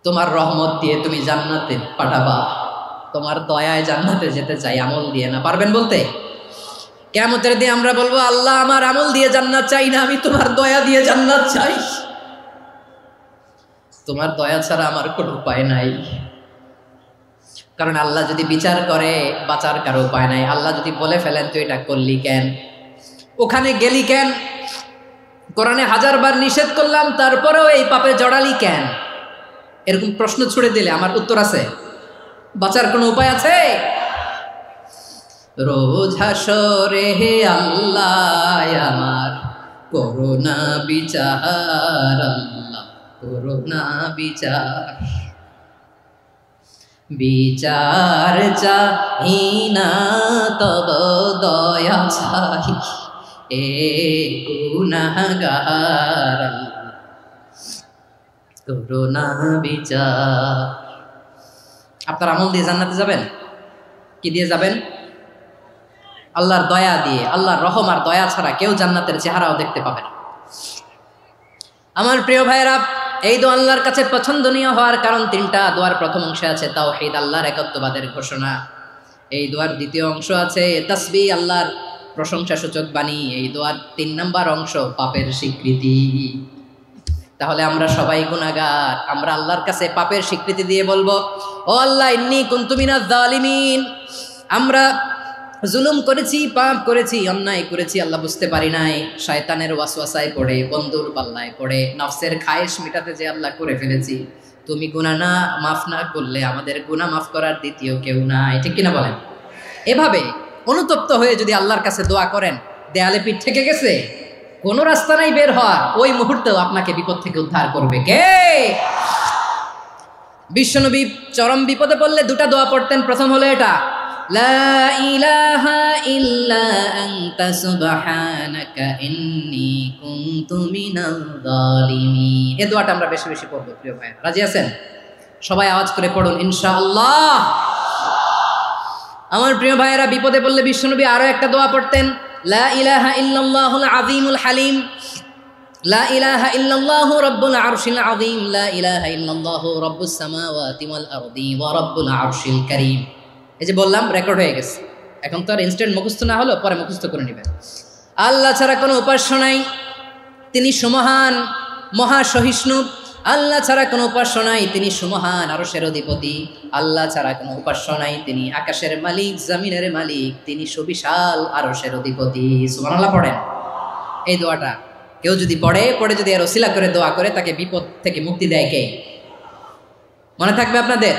তোমার রহমত দিয়ে তুমি জান্নাতে পাঠাবা, তোমার দয়ায় জান্নাতে যেতে চাই, আমল দিয়ে না। পারবেন বলতে? কিয়ামতের দিন আমরা বলবো, আল্লাহ আমার আমল দিয়ে জান্নাত চাই না, আমি তোমার দয়া দিয়ে জান্নাত চাই। তোমার দয়া ছাড়া আমার কোনো উপায় নাই। কারণ আল্লাহ যদি বিচার করে বাঁচার কারো উপায় নাই। আল্লাহ যদি বলে ফেলেন তুই এটা করলি কেন, ওখানে গেলি কেন, কোরআনে 1000 বার নিষেধ করলাম তারপরেও এই পাপে জড়ালি কেন, এরকম প্রশ্ন ছুড়ে দিলে আমার উত্তর আছে? বাঁচার কোনো উপায় আছে? রোজ হাসরে হে আল্লাহ আমার করোনা বিচার, আল্লাহ করোনা বিচার। বিচার চাহি না তব দয়া চাহি, এ গুনাহগার করোনা বিচার। আপনার আমল দিয়ে জান্নাতে যাবেন? কি দিয়ে যাবেন? আল্লাহর দয়া দিয়ে। আল্লাহর রহম আর দয়া ছাড়া কেউ জান্নাতের চেহারাও দেখতে পাবে না। আমার প্রিয় ভাইয়েরা, এই দোয়া আল্লাহর কাছে পছন্দনীয় হওয়ার কারণ তিনটা। দোয়ার প্রথম অংশে আছে তাওহীদ, আল্লাহর একত্ববাদের ঘোষণা। এই দোয়ার দ্বিতীয় অংশ আছে তাসবিহ, আল্লাহর প্রশংসাসূচক বাণী। এই দোয়ার 3 নাম্বার অংশ পাপের স্বীকৃতি। তাহলে আমরা সবাই গুনাহগার, আমরা আল্লাহর কাছে পাপের স্বীকৃতি দিয়ে বলবো, ও আল্লাহ ইন্নী কুনতু মিনাজ জালিমিন, আমরা জুলুম করেছি, পাপ করেছি, অন্যায় করেছি, আল্লাহ বুঝতে পারি নাই, শয়তানের ওয়াসওয়াসায় পড়ে, বন্ধুর পাল্লায় পড়ে, নফসের খায়েশ মেটাতে যে আল্লাহ করে ফেলেছি। তুমি গুনাহ না মাফ না করলে আমাদের গুনাহ মাফ করার দ্বিতীয় কেউ নাই। ঠিক কিনা বলেন? এভাবে অনুতপ্ত হয়ে যদি আল্লাহর কাছে দোয়া করেন, দেয়ালে পিঠ থেকে গেছে, কোনো রাস্তা নাই বের হওয়ার, ওই মুহূর্তেও আপনাকে বিপদ থেকে উদ্ধার করবে কে? বিশ্বনবী চরম বিপদে পড়লে দুটা দোয়া পড়তেন। প্রথম হলো এটা, লা ইলাহা ইল্লা আনতা সুবহানাকা ইন্নী কুনতু মিনাল জালিমিন। এই দোয়াটা আমরা বেশি বেশি পড়ব প্রিয় ভাই। রাজি আছেন? সবাই আওয়াজ করে পড়ুন ইনশাআল্লাহ। আমার প্রিয় ভাইয়েরা, বিপদে পড়লে বিশ্বনবী আরো একটা দোয়া পড়তেন, লা ইলাহা ইল্লাল্লাহুল আযীমুল হালিম, লা ইলাহা ইল্লাল্লাহু রাব্বুল আরশিল আযীম, লা ইলাহা ইল্লাল্লাহু রাব্বুস সামাওয়াতি ওয়াল আরদি ওয়া রাব্বুল আরশিল কারীম। এই যে বললাম, রেকর্ড হয়ে গেছে। এখন তো আর ইনস্ট্যান্ট মুখস্থ না হলো, পরে মুখস্থ করে নেবেন। আল্লাহ ছাড়া কোনো উপাস্য নাই, তিনি সুমহান, মহাসহিষ্ণু। আল্লাহ ছাড়া কোনো উপাস্য নাই, তিনি সুমহান, আরশের অধিপতি। আল্লাহ ছাড়া কোনো উপাস্য নাই, তিনি আকাশের মালিক, জমিনের মালিক, তিনি সুবিশাল, আরশের অধিপতি। সুবহানাল্লাহ পড়েন। এই দোয়াটা কেউ যদি পড়ে যদি এর ওসিলা করে দোয়া করে, তাকে বিপদ থেকে মুক্তি দেয় কে? মনে থাকবে আপনাদের?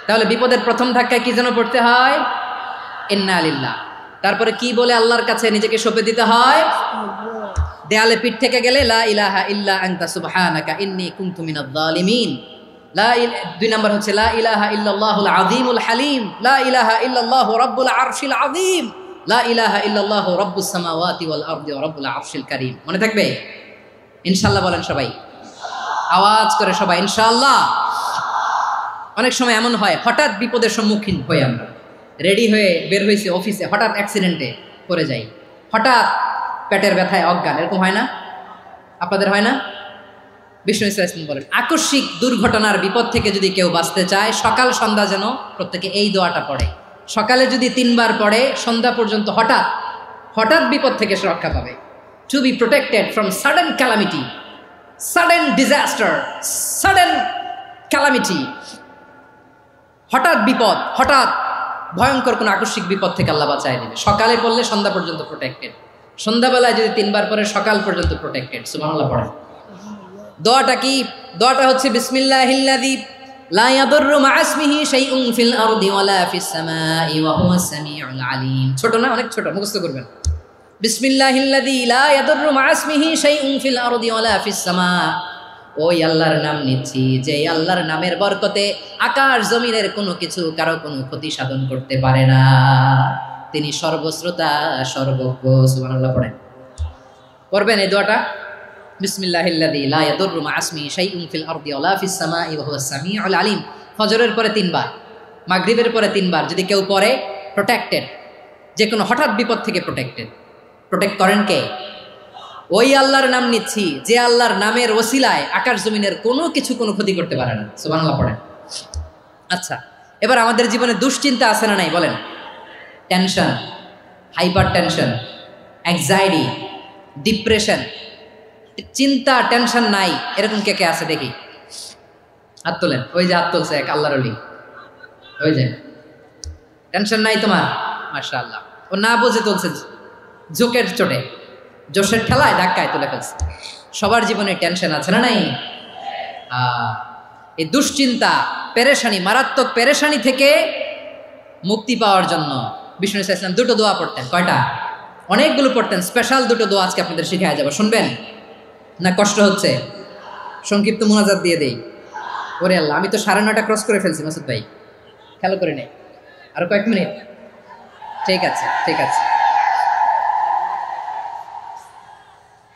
তাহলে বিপদের প্রথম ধাক্কায় কি যেন পড়তে হয়? ইন্না লিল্লাহ। তারপরে কি বলে আল্লাহর কাছে নিজেকে সঁপে দিতে হয়? দেয়ালে পিঠ থেকে গেলে লা ইলাহা ইল্লা আনতা সুবহানাকা ইন্নী কুনতু মিনাজ জালিমিন। 2 নাম্বার হচ্ছে লা ইলাহা ইল্লাল্লাহুল আযীমুল হালিম, লা ইলাহা ইল্লাল্লাহু রাব্বুল আরশিল আযীম, লা ইলাহা ইল্লাল্লাহু রাব্বুস সামাওয়াতি ওয়াল আরদি ওয়া রাব্বুল আরশিল কারীম। মনে থাকবে? ইনশাআল্লাহ বলেন সবাই, আওয়াজ করে সবাই ইনশাআল্লাহ। অনেক সময় এমন হয়, হঠাৎ বিপদের সম্মুখীন হই আমরা, রেডি হয়ে বের হয়েছে অফিসে, হঠাৎ অ্যাক্সিডেন্টে পড়ে যাই, হঠাৎ পেটের ব্যথায় অজ্ঞান, এরকম হয় না? আপনাদের হয় না? বিষ্ণু ইসলাম বলেন, আকস্মিক দুর্ঘটনার বিপদ থেকে যদি কেউ বাঁচতে চায়, সকাল সন্ধ্যা যেন প্রত্যেকে এই দোয়াটা পড়ে। সকালে যদি 3 বার পড়ে, সন্ধ্যা পর্যন্ত হঠাৎ বিপদ থেকে সে রক্ষা পাবে। To be protected from sudden calamity, sudden disaster, sudden calamity. হঠাৎ বিপদ, হঠাৎ ভয়ঙ্কর কোনো আকস্মিক বিপদ থেকে আল্লাহ বাঁচায় দেবে। সকালে পড়লে সন্ধ্যা পর্যন্ত প্রোটেক্টেড, সন্ধ্যাবেলায় যদি 3 বার পরে সকাল পর্যন্ত প্রোটেক্টেড। সুবহানাল্লাহ পড়ে। দোয়াটা কি? দোয়াটা হচ্ছে বিসমিল্লাহিল্লাযী লা ইয়াদুররু মা ইসমিহি শাইউন ফিল আরদি ওয়ালা ফিস সামাই ওয়া হুয়াস সামিউল আলীম। ছোট না? অনেক ছোট, মুখস্থ করবেন। বিসমিল্লাহিল্লাযী লা ইয়াদুররু মা ইসমিহি শাইউন ফিল আরদি ওয়ালা ফিস সামা। ওই আল্লাহর নাম নিচ্ছি, যে আল্লাহর নামের বরকতে আকাশ জমিনের কোনো কিছু কারো কোনো ক্ষতি সাধন করতে পারে না। তিনি সর্বশ্রোতা, সর্বজ্ঞ। সুবহানাল্লাহ পড়েন। পড়বেন এই দোয়াটা, বিসমিল্লাহিল্লাযী লা ইয়াদুররু মা ইসমিহি শাইউন ফিল আরদি ওয়ালা ফিস সামাই ওয়া হুয়াস সামিউল আলীম। ফজরের পরে 3 বার, মাগরিবের পরে 3 বার যদি কেউ পড়ে, প্রোটেক্টেড, যে কোনো হঠাৎ বিপদ থেকে প্রোটেক্টেড। প্রোটেক্ট করেন কে? ওই আল্লাহর নাম নিচ্ছি, যে আল্লাহর নামের ওসিলায় আকাশ জমিনের কোনো কিছু কোনো ক্ষতি করতে পারে না। সুবহানাল্লাহ পড়েন। আচ্ছা, এবার আমাদের জীবনে দুশ্চিন্তা আছে না নাই বলেন? Tension, hyper tension, anxiety, depression, চিন্তা, টেনশন নাই, এরকম কে কে আছে দেখি? হাত তোলেন। ওই যে হাত তুলছে এক আল্লাহর ওলি, ওই যে। টেনশন নাই তোমার? মাশাআল্লাহ। ও না বুঝে তুলছে, ঝোঁকের চোটে, জোশের ঠেলায় ধাক্কায় তুলে ফেলছে। সবার জীবনে টেনশন আছে না নাই? এই দুশ্চিন্তা, পেরেশানি, মারাত্মক পেরেশানি থেকে মুক্তি পাওয়ার জন্য বিষ্ণু ইসলাম 2টো দোয়া পড়তেন। কয়টা? অনেকগুলো পড়তেন। স্পেশাল 2টো দোয়া আজকে আপনাদের শিখায় যাবো, শুনবেন না? কষ্ট হচ্ছে? সংক্ষিপ্ত মুনাজাত দিয়ে দেই। ওরে আল্লাহ, আমি তো 9:30 ক্রস করে ফেলছি মাসুদ ভাই, খেয়াল করে নেই। আরো কয়েক মিনিট? ঠিক আছে, ঠিক আছে।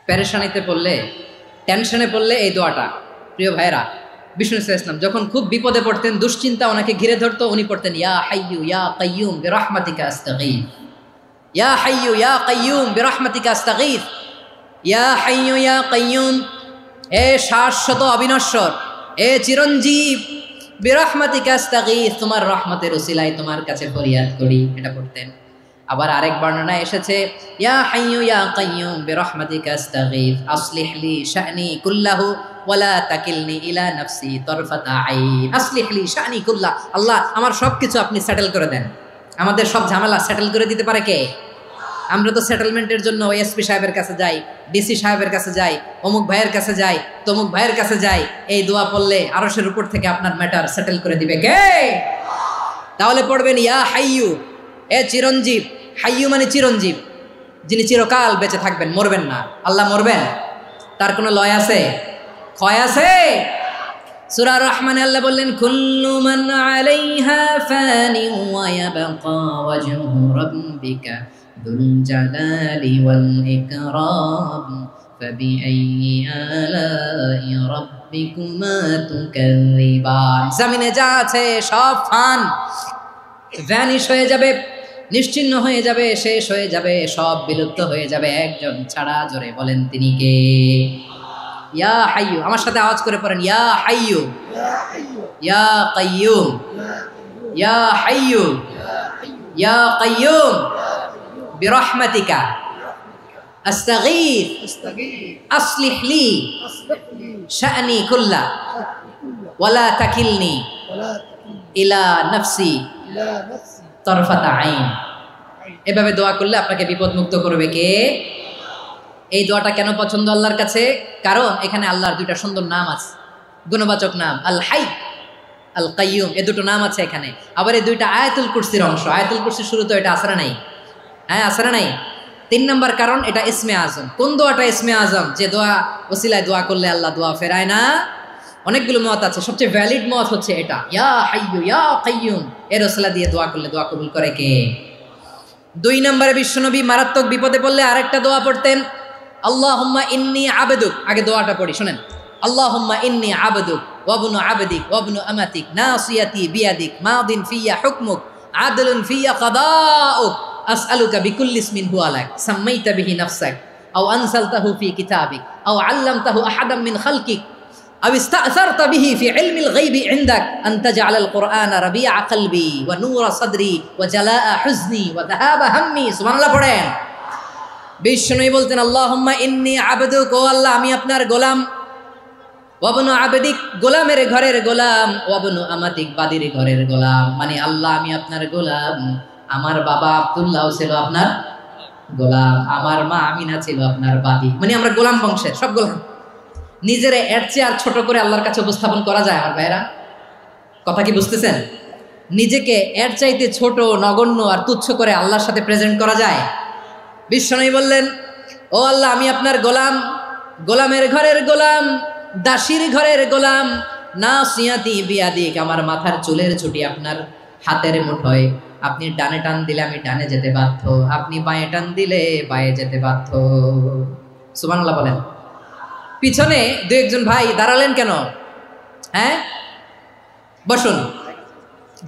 পেরেশানিতে পড়লে, টেনশনে পড়লে এই দোয়াটা, প্রিয় ভাইরা, বিষ্ণু ইসলাম যখন খুব বিপদে পড়তেন, দুশ্চিন্তা ওনাকে ঘিরে ধরতো, উনি পড়তেন ইয়া হাইয়ু ইয়া কাইয়ুম বিরহমাতিকা আস্তাগীথ, ইয়া হাইয়ু ইয়া কাইয়ুম বিরহমাতিকা আস্তাগীথ, ইয়া হাইয়ু ইয়া কাইয়ুম, এ শাশ্বত অবিনশ্বর, এ চিরঞ্জীব, বিরহমাতিকা আস্তাগীথ, তোমার রহমতের উসিলায় তোমার কাছে ফরিয়াদ করি, এটা পড়তেন। আবার আরেক বর্ণনা এসেছে ইয়া হাইয়ু ইয়া কাইয়ুম বিরহমাতিকা আস্তাগীথ আসলিহ লি শা'নি কুল্লাহু ওয়ালা তাকিলনি ইলা নাফসি তরফাতা আইন। আসলিহ লি শা'নি কুল্লাহ, আল্লাহ আমার সবকিছু আপনি সেটেল করে দেন। আমাদের সব ঝামেলা সেটেল করে দিতে পারে কে? আমরা তো সেটেলমেন্টের জন্য এসপি সাহেবের কাছে যাই, ডিসি সাহেবের কাছে যাই, অমুক ভাইয়ের কাছে যাই, তমুক ভাইয়ের কাছে যাই, এই দোয়া পড়লে আরশের উপর থেকে আপনার ম্যাটার সেটেল করে দিবে কে? তাহলে পড়বেন ইয়া হাইয়ু, এ চিরঞ্জীব, হাইয়ু মানে চিরঞ্জীব, যিনি চিরকাল বেঁচে থাকবেন, মরবেন না। আল্লাহ মরবেন? তার কোনো লয় আছে? ক্ষয় আছে? সূরা রহমানে আল্লাহ বললেন কুল্লু মান আলাইহা ফানি ওয়া ইয়াবকা ওয়াজহু রাব্বিকা যুল জালালি ওয়াল ইকরাম ফাবিআইয়ি আলাই রাব্বিকুমা তুকাযিবান। জমিনে যা আছে সব ফান, ভ্যানিশ হয়ে যাবে, নিশ্চিহ্ন হয়ে যাবে, শেষ হয়ে যাবে, সব বিলুপ্ত হয়ে যাবে, একজন ছাড়া। জোরে বলেন তিনি কে? ইয়া হাইয়ু, আমার সাথে আওয়াজ করে পড়েন ইয়া হাইয়ু ইয়া কাইয়ুম ইয়া হাইয়ু ইয়া কাইয়ুম বিরহমাতিকা আস্তাগীথ আসলিহ লি শা'নি কুল্লা ওয়ালা তাকিলনি ইলা নাফসি তরফাতা আইন। এভাবে দোয়া করলে আপনাকে বিপদ মুক্ত করবে কে? এই দোয়াটা কেন পছন্দ আল্লাহর কাছে? কারণ এখানে আল্লাহর দুইটা সুন্দর নাম আছে, গুণবাচক নাম, আল হাই, আল কাইয়ুম, এই দুটো নাম আছে এখানে। আবার এই দুইটা আয়াতুল কুরসির অংশ। আয়াতুল কুরসির শুরু তো এটা আসরা নাই, হ্যাঁ আসরা নাই। 3 নম্বর কারণ এটা ইসমে আজম। কোন দোয়াটা ইসমে আজম? যে দোয়া ওসিলায় দোয়া করলে আল্লাহ দোয়া ফেরায় না। অনেকগুলো মত আছে, সবচেয়ে ভ্যালিড মত হচ্ছে এটা, ইয়া হাইয়ু ইয়া কাইয়ুম, এর ওসিলা দিয়ে দোয়া করলে দোয়া কবুল করে কে? 2 নম্বরে বিশ্বনবী মারাত্মক বিপদে পড়লে আরেকটা দোয়া পড়তেন, আল্লাহুম্মা ইন্নী আবদুক। আগে দোয়াটা পড়ি, শুনেন। আল্লাহুম্মা ইন্নী আবদুক ওয়া ইবনু আবদিক ওয়া ইবনু আমাতিক নাসিয়াতি বিয়াদিক মাদিন ফিয়া হুকমুক আদলুন ফিয়া কাদাউক আসআলুকা বিকুল্লি ইসমিন হুয়া লাক সাম্মাইতা বিহি নাফসাক আও আনসালতাহু ফি কিতাবিক আও আল্লামতাহু আহাদাম মিন খালকিক আও ইস্তা'সারতা বিহি ফি ইলমিল গায়বি ইনদাক আন তাজআলাল কুরআনা রাবিআ কলবি ওয়া নূরা সাদরি ওয়া জালাআ হুজনি ওয়া যাহাবা হাম্মি। সুবহানাল্লাহ পড়েন। বিষ্ণুই বলতেন আল্লাহুম্মা ইন্নী আবদুক, ও আল্লাহ আমি আপনার গোলাম, ওয়া ইবনু আবদিক, গোলামের ঘরের গোলাম, ওয়া ইবনু আমাতিক, বাদির ঘরের গোলাম। মানে আল্লাহ আমি আপনার গোলাম, আমার বাবা আব্দুল্লাহ ছিল আপনার গোলাম, আমার মা আমিনা ছিল আপনার বাদী। মানে আমরা গোলাম বংশের, সব গোলাম। নিজের এর চেয়ে আর ছোট করে আল্লাহর কাছে উপস্থাপন করা যায় আমার ভাইরা? কথা কি বুঝতেছেন? নিজেকে এর চাইতে ছোট, নগণ্য আর তুচ্ছ করে আল্লাহর সাথে প্রেজেন্ট করা যায়? বিশ্বনবী বললেন ও আল্লাহ আমি আপনার গোলাম, গোলামের ঘরের গোলাম, দাসীর ঘরের গোলাম, নাসিয়াতি বিয়াদিক, আমার মাথার চুলের ছুটি আপনার হাতের মুঠোয়, আপনি ডানে টান দিলে আমি ডানে যেতে বাধ্য, আপনি বাঁয়ে টান দিলে বাঁয়ে যেতে বাধ্য। সুবহানাল্লাহ বলেন। পিছনে 2-1 ভাই দাঁড়ালেন কেন? হ্যাঁ বসুন,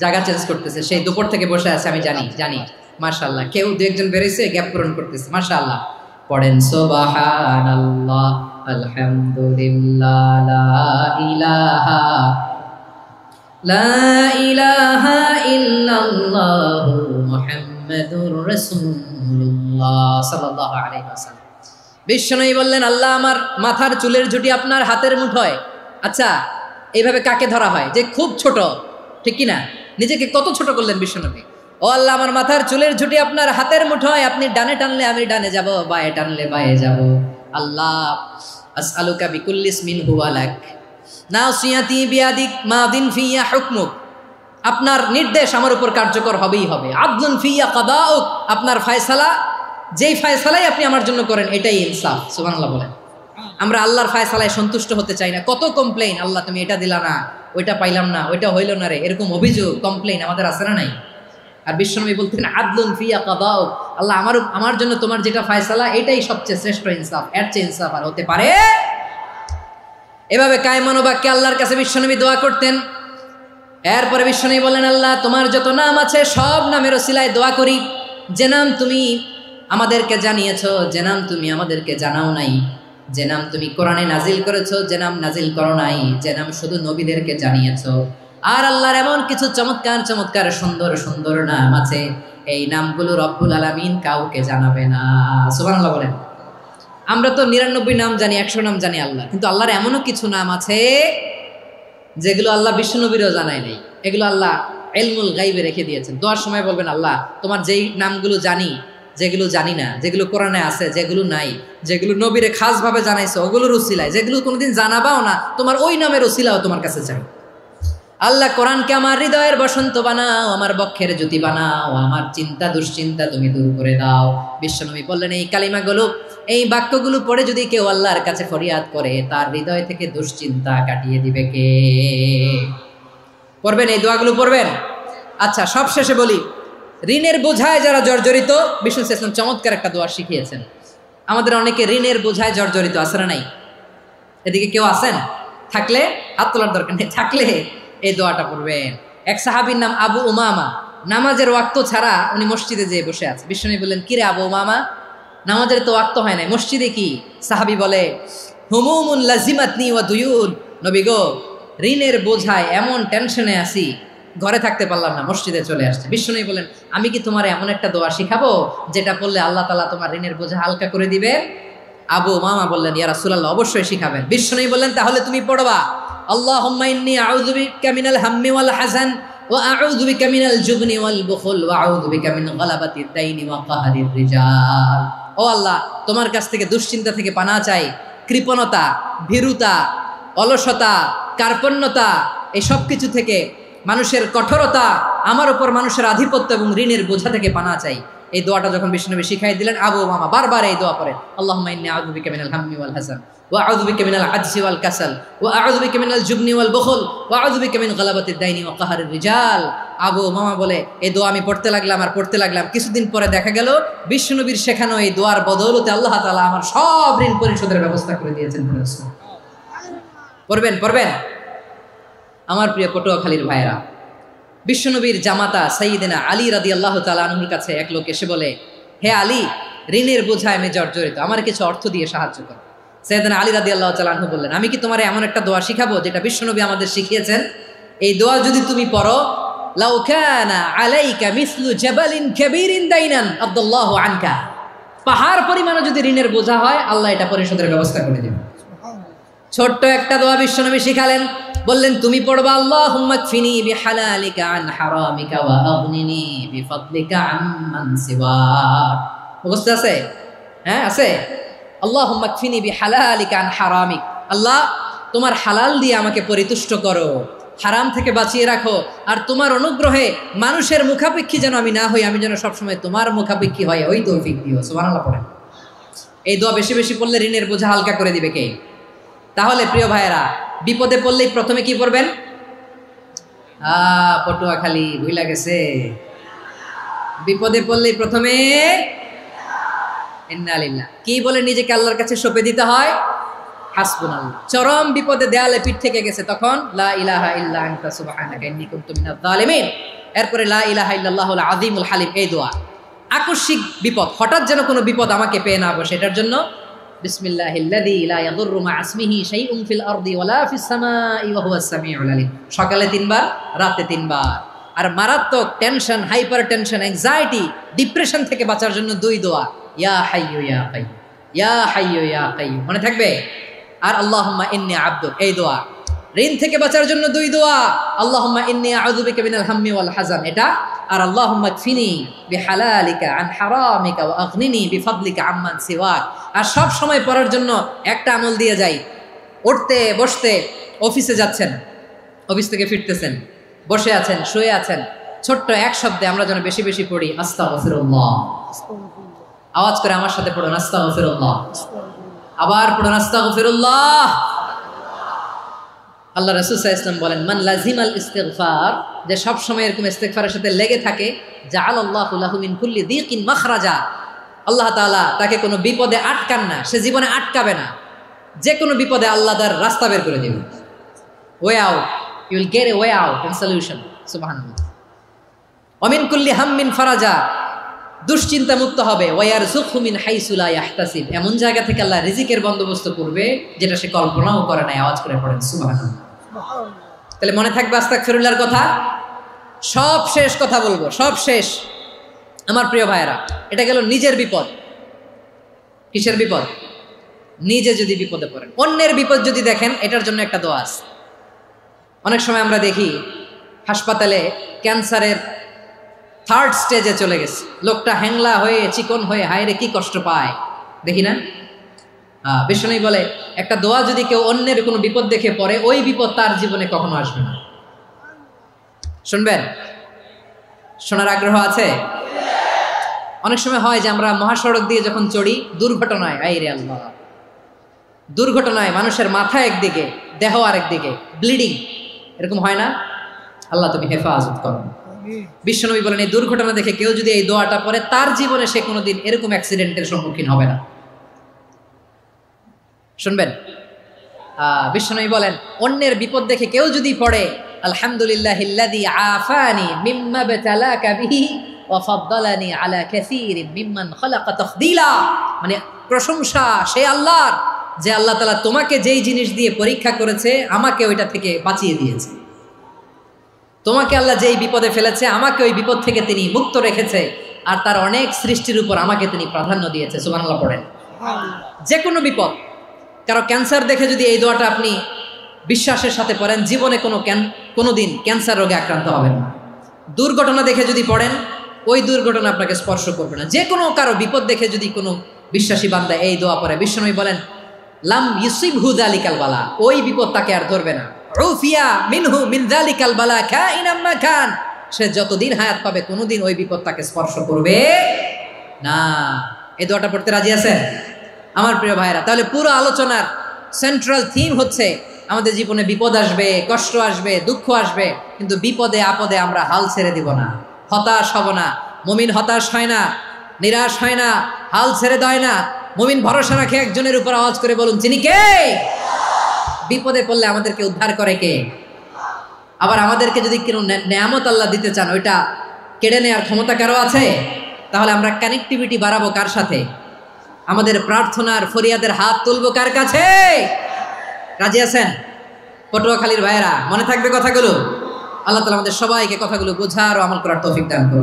জায়গা চেঞ্জ করতেছে, সেই দুপুর থেকে বসে আছে আমি জানি। মাশাআল্লাহ, কেউ 2-1 বেরিয়েছে, গ্যাপ পূরণ করতেছে, মাশাআল্লাহ। পড়েন সুবহানাল্লাহ আলহামদুলিল্লাহ লা ইলাহা ইল্লাল্লাহু মুহাম্মাদুর রাসূলুল্লাহ সাল্লাল্লাহু আলাইহি ওয়াসাল্লাম। বিশ্বনবী বললেন আল্লাহ আমার মাথার চুলের ঝুঁটি আপনার হাতের মুঠোয়। আচ্ছা এইভাবে কাকে ধরা হয়? যে খুব ছোট, ঠিক কি না? নিজেকে কত ছোট করলেন বিশ্বনবী। ও আল্লাহ আমার মাথার চুলের ঝুঁটি আপনার হাতের মুঠোয়, আপনি ডানে টানলে আমি ডানে যাব, বাঁয়ে টানলে বাঁয়ে যাব। আল্লাহ আসআলুকা বিকুল্লি ইসমিন হুয়া লাক নাসিয়াতি বিয়াদিক মাদিন ফিয়া হুকমুক, আপনার নির্দেশ আমার উপর কার্যকর হবেই হবে। আদলুন ফিয়া কাদাউক, আপনার ফয়সালা, যেই ফয়সালাই আপনি আমার জন্য করেন এটাই ইনসাফ। সুবহানাল্লাহ বলেন। আমরা আল্লাহর ফয়সালায় সন্তুষ্ট হতে চাই না। কত কমপ্লেইন, আল্লাহ তুমি এটা দিলা না, ওইটা পাইলাম না, ওইটা হইল না রে, এরকম অভিযোগ কমপ্লেইন আমাদের আছে না নাই? আর বিশ্বনবী বলতেন আদলুন ফিয়া কাদাউক, আল্লাহ আমার জন্য তোমার যেটা ফয়সালা এটাই সবচেয়ে শ্রেষ্ঠ ইনসাফ, এর চেয়ে ইনসাফ আর হতে পারে। এভাবে কায়মান বাক্যে আল্লাহর কাছে বিশ্বনবী দোয়া করতেন। এরপরে বিশ্বনবী বললেন, আল্লাহ তোমার যত নাম আছে সব নামের ওসিলায় দোয়া করি, যে নাম তুমি আমাদেরকে জানিয়েছো, যে নাম তুমি আমাদেরকে জানাও নাই, যে নাম তুমি কোরআনে নাজিল করেছো, যে নাম নাজিল করো নাই, যে নাম শুধু নবীদেরকে জানিয়েছো। আর আল্লাহর এমন কিছু চমৎকার চমৎকার সুন্দর সুন্দর নাম আছে, এই নামগুলো রব্বুল আলামিন কাউকে জানাবে না। সুবহানাল্লাহ বলেন। আমরা তো 99 নাম জানি, 100 নাম জানি আল্লাহ, কিন্তু আল্লাহর এমনও কিছু নাম আছে যেগুলো আল্লাহ বিশ্বনবীরও জানায় নাই। এগুলো আল্লাহ ইলমুল গায়বে রেখে দিয়েছেন। দোয়ার সময় বলবেন, আল্লাহ তোমার যেই নামগুলো জানি, যেগুলো জানি না, যেগুলো কোরআনে আছে, যেগুলো নাই, যেগুলো নবীরে খাসভাবে জানাইছো ওগুলোর উসিলায়, যেগুলো কোনোদিন জানাবাও না তোমার ওই নামের উসিলাও তোমার কাছে চাই। আল্লাহ কোরআনকে আমার হৃদয়ের বসন্ত বানাও, আমার বক্ষের জ্যোতি বানাও, আমার চিন্তা দুশ্চিন্তা তুমি দূর করে দাও। বিশ্বনবী বললেন, এই কালিমাগুলো, এই বাক্যগুলো পড়ে যদি কেউ আল্লাহর কাছে ফরিয়াদ করে, তার হৃদয় থেকে দুশ্চিন্তা কাটিয়ে দিবে কে? পড়বেন, এই দোয়াগুলো পড়বেন। আচ্ছা, সব শেষে বলি, ঋণের বোঝায় যারা জর্জরিত, বিষ্ণু ইসলাম চমৎকার একটা দোয়া শিখিয়েছেন। আমাদের অনেকে ঋণের বোঝায় জর্জরিত, আছে না নাই? এদিকে কেউ আছেন? থাকলে হাত তোলার দরকার নেই, থাকলে এই দোয়াটা পড়বেন। এক সাহাবীর নাম আবু উমামা, নামাজের ওয়াক্ত ছাড়া উনি মসজিদে যেয়ে বসে আছে। বিশ্বনবী বললেন, কিরে আবু উমামা, নামাজের তো ওয়াক্ত হয় নাই, মসজিদে কি? সাহাবী বলে, হুমুমুন লাজিমাতনি ওয়া দুয়ুন, নবী গো, ঋণের বোঝায় এমন টেনশনে আছি, ঘরে থাকতে পারলাম না, মসজিদে চলে আসছে। বিশ্বনবী বলেন, আমি কি তোমার এমন একটা দোয়া শিখাবো যেটা পড়লে আল্লাহ তাআলা তোমার ঋণের বোঝা হালকা করে দিবে? আবু উমামা বললেন, ইয়া রাসূলুল্লাহ, অবশ্যই শিখাবেন। বিশ্বনবী বললেন, তাহলে তুমি পড়বা, আল্লাহুম্মা ইন্নী আউযু বিকা মিনাল হাম্মি ওয়াল হাযান ওয়া আউযু বিকা মিনাল জুবনি ওয়াল বুখল ওয়া আউযু বিকা মিন গালাবাতিদ দাইনি ওয়া কাহরির রিজাল। ও আল্লাহ, তোমার কাছ থেকে দুশ্চিন্তা থেকে পানাহ চাই, কৃপণতা, ভীরুতা, অলসতা, কার্পণ্যতা, এই সব কিছু থেকে, মানুষের কঠোরতা, আমার উপর মানুষের আধিপত্য এবং ঋণের বোঝা থেকে পানাহ চাই। এই দোয়াটা যখন বিশ্বনবী শিখাই দিলেন, আবু উমামা বারবার এই দোয়া পড়েন, আল্লাহুম্মা ইন্নী আউযু বিকা মিনাল হাম্মি ওয়াল হাযান ওয়া আউযু বিকা মিনাল আজজি ওয়াল কাসাল ওয়া আউযু বিকা মিনাল জুবনি ওয়াল বুখল ওয়া আউযু বিকা মিন গালাবাতিদ দাইনি ওয়া কাহরির রিজাল। আবু উমামা বলে, এই দোয়া আমি পড়তে লাগলাম আর পড়তে লাগলাম, কিছুদিন পরে দেখা গেল বিশ্বনবীর শেখানো এই দোয়ার বদৌলতে আল্লাহ তাআলা আমার সব ঋণ পরিশোধের ব্যবস্থা করে দিয়েছেন। পড়বেন, পড়বেন। আমার প্রিয় পটুয়াখালীর ভাইরা, বিশ্বনবীর জামাতা সাইয়্যিদিনা আলী রাদিয়াল্লাহু তাআলা আনহুর কাছে এক লোক এসে বলে, হে আলী, ঋণের বোঝায় আমি জর্জরিত, আমার কিছু অর্থ দিয়ে সাহায্য করো। সাইয়্যিদিনা আলী রাদিয়াল্লাহু তাআলা আনহু বললেন, আমি কি তোমার এমন একটা দোয়া শিখাবো যেটা বিশ্বনবী আমাদের শিখিয়েছেন? এই দোয়া যদি তুমি পড়ো, লাউ কানা আলাইকা মিসলু জাবালিন কাবীরিন দাইনান আদাল্লাহু আনকা, পাহাড় পরিমাণে যদি ঋণের বোঝা হয়, আল্লাহ এটা পরিশোধের ব্যবস্থা করে দেবেন। ছোট্ট একটা দোয়া বিশ্বনবী শিখালেন, বললেন, তুমি পড়বা, আল্লাহুম্মা কফিনি বিহালালিকা আন হারামিকা ওয়া আগনিনি বিফাদলিকা আম্মান সিওয়াক। মুখস্থ আছে? হ্যাঁ, আছে। আল্লাহুম্মা কফিনি বিহালালিকা আন হারামিক, আল্লাহ তোমার হালাল দিয়ে আমাকে পরিতুষ্ট করো, হারাম থেকে বাঁচিয়ে রাখো, আর তোমার অনুগ্রহে মানুষের মুখাপেক্ষী যেন আমি না হই, আমি যেন সবসময় তোমার মুখাপেক্ষী হয়, ওই তৌফিক দিও। সুবহানাল্লাহ পড়েন। এই দোয়া বেশি বেশি পড়লে ঋণের বোঝা হালকা করে দিবে কে? তাহলে প্রিয় ভাইয়েরা, বিপদে পড়লেই প্রথমে কি পড়বেন? পটুয়াখালী ভুইলা গেছে, বিপদে পড়লেই প্রথমে ইন্না লিল্লাহ কি বলে নিজেকে আল্লাহর কাছে সঁপে দিতে হয়? হাসবুনাল্লাহ। চরম বিপদে দেয়ালে পিঠ থেকে গেছে, তখন লা ইলাহা ইল্লা আনতা সুবহানাকা ইন্নী কুনতু মিনাজ জালিমিন। এরপরে লা ইলাহা ইল্লাল্লাহুল আযীমুল হালিম, এই দোয়া। আকস্মিক বিপদ, হঠাৎ যেন কোনো বিপদ আমাকে পেয়ে না বসে, এটার জন্য বিসমিল্লাহিল্লাযী লা ইয়াদুররু মা ইসমিহি শাইউন ফিল আরদি ওয়ালা ফিস সামাই ওয়া হুয়াস সামিউল আলীম। সকালে 3 বার, রাতে 3 বার। আর মারাত্মক tension, hyper tension, anxiety, depression থেকে বাঁচার জন্য 2 দোয়া, ইয়া হাইয়্যু ইয়া কাইয়্যুম, ইয়া হাইয়্যু ইয়া কাইয়্যুম, মনে থাকবে? আর আল্লাহুম্মা ইন্নী আবদুক, এই দোয়া। ঋণ থেকে বাঁচার জন্য 2 দোয়া, আল্লাহুম্মা ইন্নী আউযু বিকা মিনাল হাম্মি ওয়াল হাযান, এটা। আর আল্লাহুম্মা কফিনি বিহালালিকা আন হারামিকা ওয়া আগনিনি বিফাদলিকা আম্মান সিওয়াক। আর সব সময় পড়ার জন্য একটা আমল দিয়ে যাই, উঠতে বসতে, অফিসে যাচ্ছেন, অফিস থেকে ফিরতেছেন, বসে আছেন, শুয়ে আছেন, ছোট্ট এক শব্দে আমরা যেন বেশি বেশি পড়ি, আস্তাগফিরুল্লাহ। আওয়াজ করে আমার সাথে পড়ুন, আস্তাগফিরুল্লাহ। আবার পড়ুন, আস্তাগফিরুল্লাহ। আল্লাহ রাসূল সাল্লাল্লাহু আলাইহি ওয়াসাল্লাম বলেন, মান লাজিমাল ইস্তিগফার, যে সব সময় এরকম ইস্তিগফারের সাথে লেগে থাকে, জাআলাল্লাহু লাহু মিন কুল্লি দীকিন মাখরাজা, আল্লাহ তাআলা তাকে কোনো বিপদে আটকান না, সে জীবনে আটকাবে না। যে কোনো বিপদে আল্লাহ তার রাস্তা বের করে দিবেন, way out, you will get a way out and solution. সুবহানাল্লাহ। অমিন কুল্লি হাম্মিন ফারাজা, দুশ্চিন্তা মুক্ত হবে। ওয়ারযুকহু মিন হাইসু লা ইয়াহতাসিব, এমন জায়গা থেকে আল্লাহ রিজিকের বন্দোবস্ত করবে যেটা সে কল্পনাও করে নাই। আওয়াজ করে পড়েন সুবহানাল্লাহ। তাহলে মনে থাকবে আস্তাগফিরুল্লাহর কথা। সব শেষ কথা বলবো, সব শেষ আমার প্রিয় ভাইয়েরা। এটা গেল নিজের বিপদ। কিসের বিপদ? নিজে যদি বিপদে পড়েন। অন্যের বিপদ যদি দেখেন, এটার জন্য একটা দোয়া আছে। অনেক সময় আমরা দেখি হাসপাতালে ক্যান্সারের 3rd স্টেজে চলে গেছে, লোকটা হ্যাংলা হয়ে চিকন হয়ে হায়রে কি কষ্ট পায়, দেখি না? বিষ্ণু বলে একটা দোয়া যদি কেউ অন্যের কোনো বিপদ দেখে পড়ে, ওই বিপদ তার জীবনে কখনো আসবে না। শুনবেন? শোনার আগ্রহ আছে? অনেক সময় হয় যে আমরা মহাসড়ক দিয়ে যখন চড়ি, দুর্ঘটনায়, আইরে আল্লাহ, দুর্ঘটনায় মানুষের মাথা একদিকে, দেহ আরেকদিকে, ব্লিডিং, এরকম হয় না? আল্লাহ তুমি হেফাজত করো। বিশ্বনবী বলেন এই দুর্ঘটনা দেখে কেউ যদি এই দোয়াটা পড়ে, তার জীবনে সে কোনোদিন এরকম অ্যাক্সিডেন্টের সম্মুখীন হবে না। শুনবেন? বিশ্বনবী বলেন অন্যের বিপদ দেখে কেউ যদি পড়ে, আলহামদুলিল্লাহিল্লাযী আফানি মিম্মা বাতালাকা বিহি ওয়া ফাদ্দালানি আলা কাসীরিন মিম্মান খালাকা তাফদীলা, মানে প্রশংসা সে আল্লাহর, যে আল্লাহ তাআলা তোমাকে যেই জিনিস দিয়ে পরীক্ষা করেছে, আমাকে ওইটা থেকে বাঁচিয়ে দিয়েছে। তোমাকে আল্লাহ যেই বিপদে ফেলেছে, আমাকে ওই বিপদ থেকে তিনি মুক্ত রেখেছে, আর তার অনেক সৃষ্টির উপর আমাকে তিনি প্রাধান্য দিয়েছে। সুবহানাল্লাহ পড়েন। যে কোনো বিপদ, কারো ক্যান্সার দেখে যদি এই দোয়াটা আপনি বিশ্বাসের সাথে পড়েন, জীবনে কোনোদিন ক্যান্সার রোগে আক্রান্ত হবেন না। দুর্ঘটনা দেখে যদি পড়েন, ওই দুর্ঘটনা আপনাকে স্পর্শ করবে না। যে কোনো কারো বিপদ দেখে যদি কোনো বিশ্বাসী বান্দা এই দোয়া পড়ে, বিশ্বনবী বলেন লাম ইউসিবহু যালিকাল বালা, ওই বিপদ তাকে আর ধরবে না। উফিয়া মিনহু মিন যালিকাল বালা কাইনাম মা কান, সে যতদিন হায়াত পাবে কোনোদিন ওই বিপদ তাকে স্পর্শ করবে না। এই দোয়াটা পড়তে রাজি আছেন আমার প্রিয় ভাইরা? তাহলে পুরো আলোচনার সেন্ট্রাল থিম হচ্ছে আমাদের জীবনে বিপদ আসবে, কষ্ট আসবে, দুঃখ আসবে, কিন্তু বিপদে আপদে আমরা হাল ছেড়ে দিব না, হতাশ হব না। মুমিন হতাশ হয় না, নিরাশ হয় না, হাল ছেড়ে দেয় না। মুমিন ভরসা রাখে একজনের উপর। আওয়াজ করে বলুন, যিনি কে? বিপদে পড়লে আমাদেরকে উদ্ধার করে কে? আবার আমাদেরকে যদি কোনো নেয়ামত আল্লাহ দিতে চান, ওইটা কেড়ে নেওয়ার ক্ষমতা কারো আছে? তাহলে আমরা কানেক্টিভিটি বাড়াবো কার সাথে? আমাদের প্রার্থনার ফরিয়াদের হাত তুলবো কার কাছে? রাজি আছেন পটুয়াখালীর ভাইয়েরা? মনে থাকবে কথাগুলো? আল্লাহ তাআলা আমাদের সবাইকে কথাগুলো বোঝার ও আমল করার তৌফিক দান করুন।